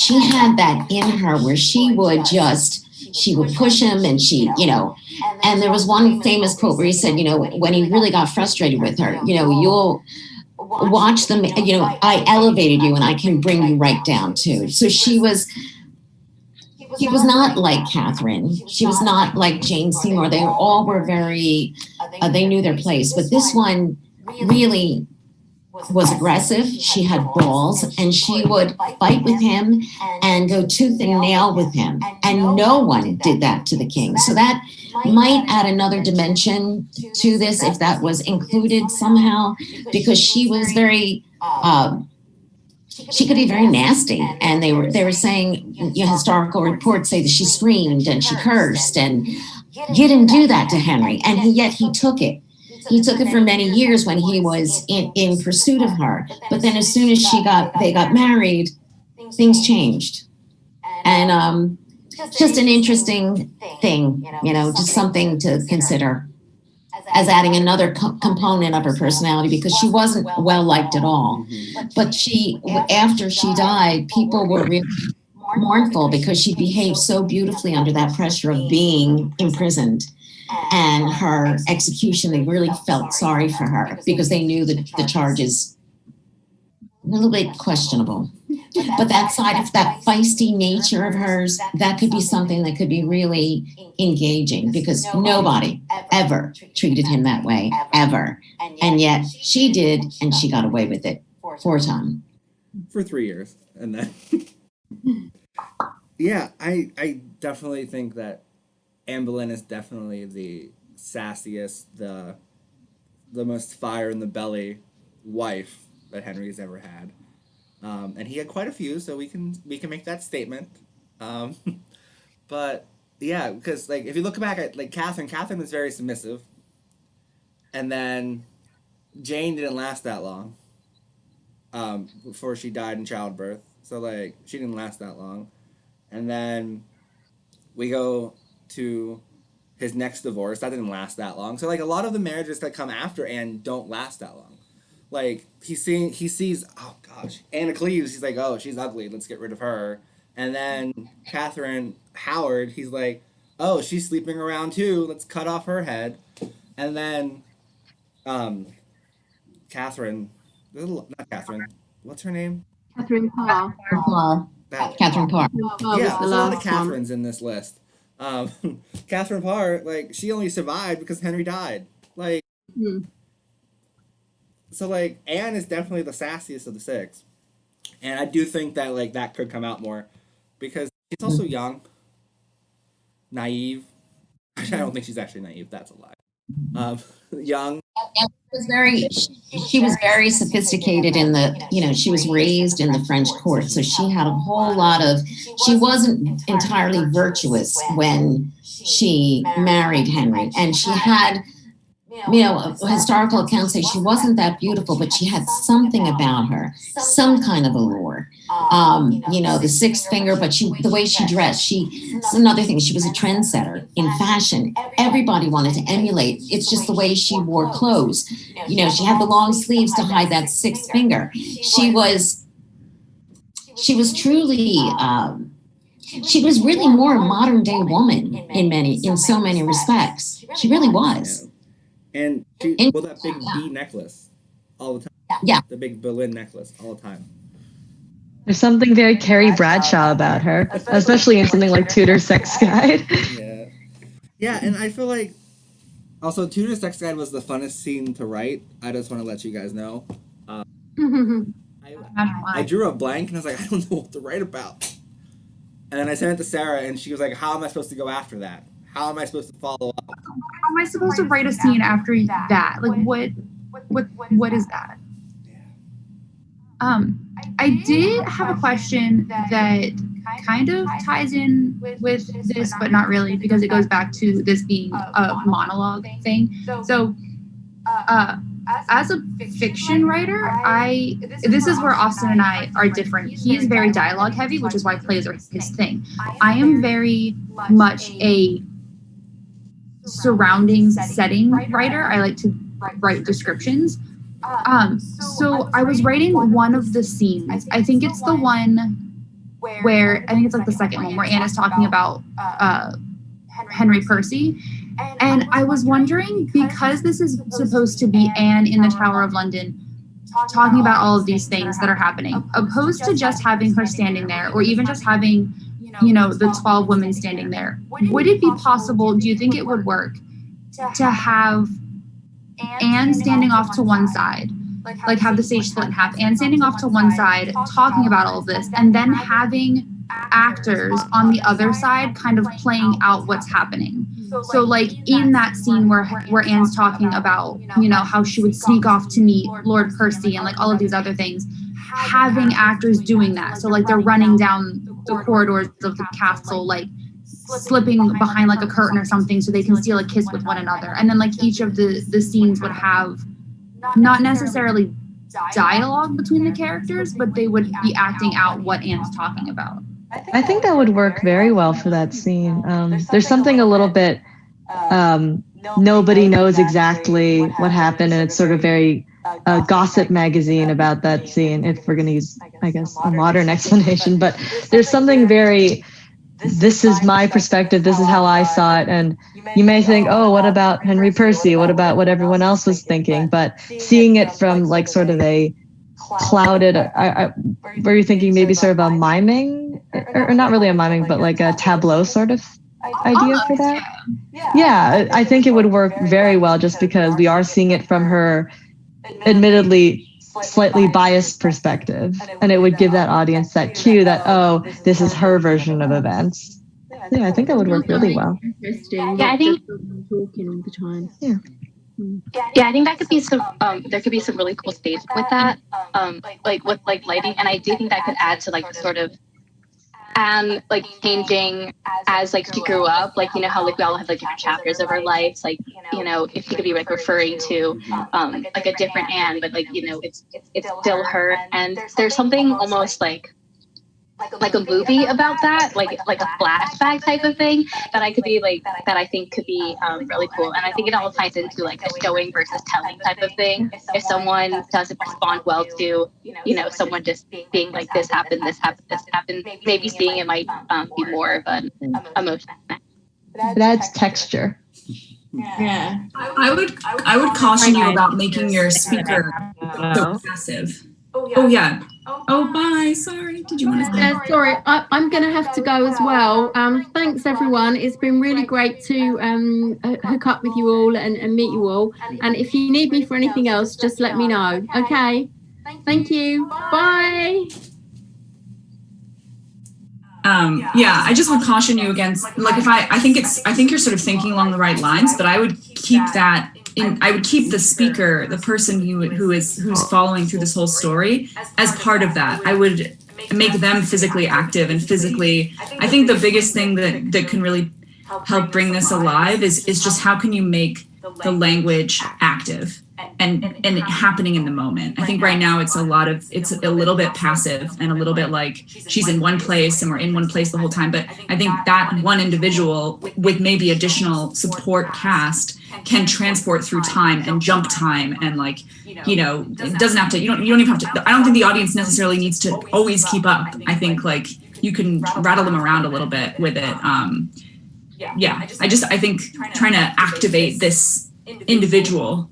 had that in her where she would push him, and and there was one famous quote where he said, when he really got frustrated with her, you'll watch them, I elevated you and I can bring you right down too. So she was not like Catherine. She was not like Jane Seymour. They all were very, they knew their place. But this one really was aggressive. She had balls, and she would fight with him and go tooth and nail with him. And no one did that to the king. So that might add another dimension to this if that was included somehow, because she was very, she could be very nasty. And they were saying, historical reports say that she screamed and she cursed, and you didn't do that to Henry. And yet he took it. He took it for many years when he was in pursuit of her. But then as soon as they got married, things changed. And just an interesting thing, just something to consider as adding another component of her personality, because she wasn't well liked at all. But after she died, people were really mournful because she behaved so beautifully under that pressure of being imprisoned. And her execution, they really felt sorry for her because they knew that the charges. A little bit questionable. But that side of that feisty nature of hers, that could be something that could be really engaging, because nobody ever treated him that way, ever. And yet she did, and she got away with it 4 times. For 3 years. And then, yeah, I definitely think that Anne Boleyn is definitely the sassiest, the most fire in the belly wife that Henry's ever had. And he had quite a few, so we can make that statement. But yeah, because like if you look back at like Catherine was very submissive, and then Jane didn't last that long. Before she died in childbirth, so like she didn't last that long, and then we go to his next divorce, that didn't last that long. So like a lot of the marriages that come after Anne don't last that long. Like he sees oh gosh, Anne Cleves, he's like, oh, she's ugly, let's get rid of her. And then Catherine Howard, he's like, oh, she's sleeping around too, let's cut off her head. And then Catherine, not Catherine, what's her name? Catherine Parr. Catherine Parr. Yeah, there's a lot of Catherines in this list. Catherine Parr, like, she only survived because Henry died. Like, so, like, Anne is definitely the sassiest of the 6. And I do think that, like, that could come out more. Because she's also young. Naive. I don't think she's actually naive. That's a lie. Young. She was very sophisticated in the, she was raised in the French court. So she had a whole lot of, she wasn't entirely virtuous when she married Henry. And she had, historical accounts say she wasn't that beautiful, but she had something about her, some kind of allure. The 6th finger, but the way she dressed, it's another thing. She was a trendsetter in fashion. Everybody wanted to emulate. It's just the way she wore clothes. She had the long sleeves to hide that 6th finger. She was truly, she was really more a modern day woman in so many respects. She really was. And that big bee necklace all the time. Yeah. The big Boleyn necklace all the time. There's something very Carrie Bradshaw about her, especially in something like Tudor Sex Guide. Yeah. Yeah, and I feel like also Tudor Sex Guide was the funnest scene to write. I just want to let you guys know. I drew a blank and I was like, I don't know what to write about. And then I sent it to Sara and she was like, how am I supposed to go after that? How am I supposed to follow up? How am I supposed to write a scene after that? Like what is that? I did have a question that kind of ties in with this, but not really, because it goes back to this being a monologue thing. So, as a fiction writer, this is where Austin and I are different. He's very dialogue heavy, which is why plays are his thing. I am very much a surroundings setting writer. I like to write descriptions. So I was writing one of the scenes. I think it's the one where, I think it's like the second one, where Anna's talking about Henry Percy. And I was wondering, because this is supposed to be Anne in the Tower of London talking about all of these things that are happening, opposed to just having her standing there, or even just having, the 12 women standing there, would it be possible, do you think it would work, to have Anne standing off to one side, like have the stage split in half, Anne standing off to one side, talking about all of this, and then having actors on the other side kind of playing out what's happening? So like in that scene where Anne's talking about, how she would sneak off to meet Lord Percy and like all of these other things, having actors doing that. So like they're running down the corridors of the castle, like slipping behind like a curtain or something so they can steal a kiss with one another. And then like each of the scenes would have not necessarily dialogue between the characters, but they would be acting out what Anne's talking about. I think that would work very well for that scene. There's something a little bit, nobody knows exactly what happened, and it's sort of very gossip magazine about that scene, if we're going to use, I guess, a modern explanation. But there's something very, this is my perspective, this is how I saw it, and you may think, oh, what about Henry Percy? What about what everyone else was thinking? But seeing it from like sort of a clouded. Were you thinking maybe sort of a miming, or not really a miming, but like a tableau sort of idea for that? Yeah, I think it would work very well just because we are seeing it from her admittedly slightly biased perspective, and it would give that audience that cue that, oh, this is her version of events. Yeah, I think that would work really well. Interesting. Yeah, I think talking all the time. Yeah. Yeah, I think that could be some. There could be some really cool staging with that, like with like lighting, and I do think that could add to like the sort of, like changing as like she grew up, like, you know how like we all have like different chapters of our lives, like, you know, if you could be like referring to like a different Anne, but like, you know, it's still her, and there's something almost like a movie about that, like a flashback type of thing that I could be like, that I think could be really cool. And I think it all ties into like a showing versus telling type of thing. If someone doesn't respond well to, you know, someone just being like, this happened, maybe seeing it might be more of an emotion. It adds texture. Yeah. I would caution you about making your speaker so passive. Oh yeah. Oh, bye. Sorry. Did you want to say? Sorry, I'm going to have to go as well. Thanks, everyone. It's been really great to hook up with you all and meet you all. And if you need me for anything else, just let me know. Okay. Thank you. Bye. Yeah, I just would caution you against, like, if I think you're sort of thinking along the right lines, but I would keep that I would keep the speaker, the person who's following through this whole story, as part of that. I would make them physically active and physically. I think the biggest thing that can really help bring this alive is just how can you make the language active and happening in the moment. I think right now it's a little bit passive and a little bit like she's in one place and we're in one place the whole time. But I think that one individual with maybe additional support cast can transport through time and jump time, and like, you know, it doesn't have to, you don't even have to, I don't think the audience necessarily needs to always keep up. I think like you can rattle them around a little bit with it. Yeah, I think trying to activate this individual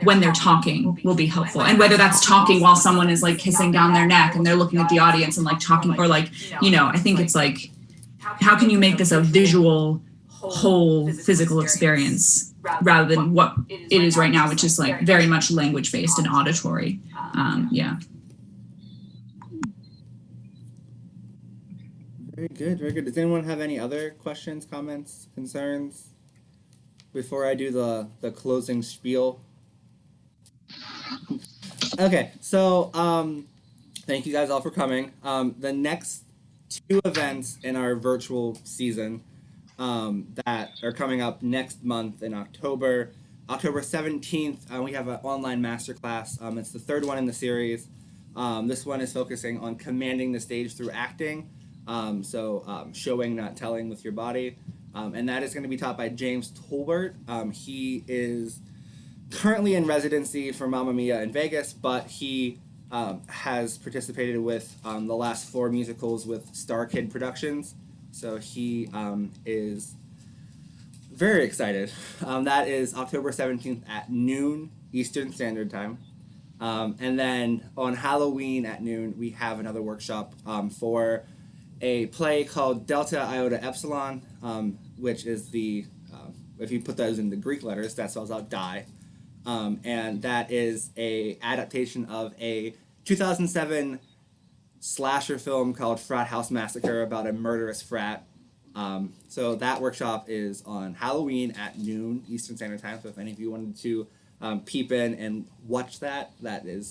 when they're talking will be helpful. And whether that's talking while someone is like kissing down their neck and they're looking at the audience and like talking, or like, you know, I think it's like, how can you make this a visual, whole physical experience rather than what it is right now, which is like very much language based and auditory. Yeah. Very good, very good. Does anyone have any other questions, comments, concerns before I do the closing spiel? Okay, so thank you guys all for coming. The next 2 events in our virtual season that are coming up next month in October 17th, we have an online masterclass. It's the 3rd one in the series. This one is focusing on commanding the stage through acting. Showing, not telling with your body. And that is going to be taught by James Tolbert. He is currently in residency for Mamma Mia in Vegas, but he has participated with the last 4 musicals with Star Kid Productions. So he is very excited. That is October 17th at noon Eastern Standard Time. And then on Halloween at noon, we have another workshop for a play called Delta Iota Epsilon, which is if you put those into Greek letters, that spells out die. And that is a adaptation of a 2007 slasher film called Frat House Massacre about a murderous frat. So that workshop is on Halloween at noon Eastern Standard Time. So if any of you wanted to peep in and watch that, that is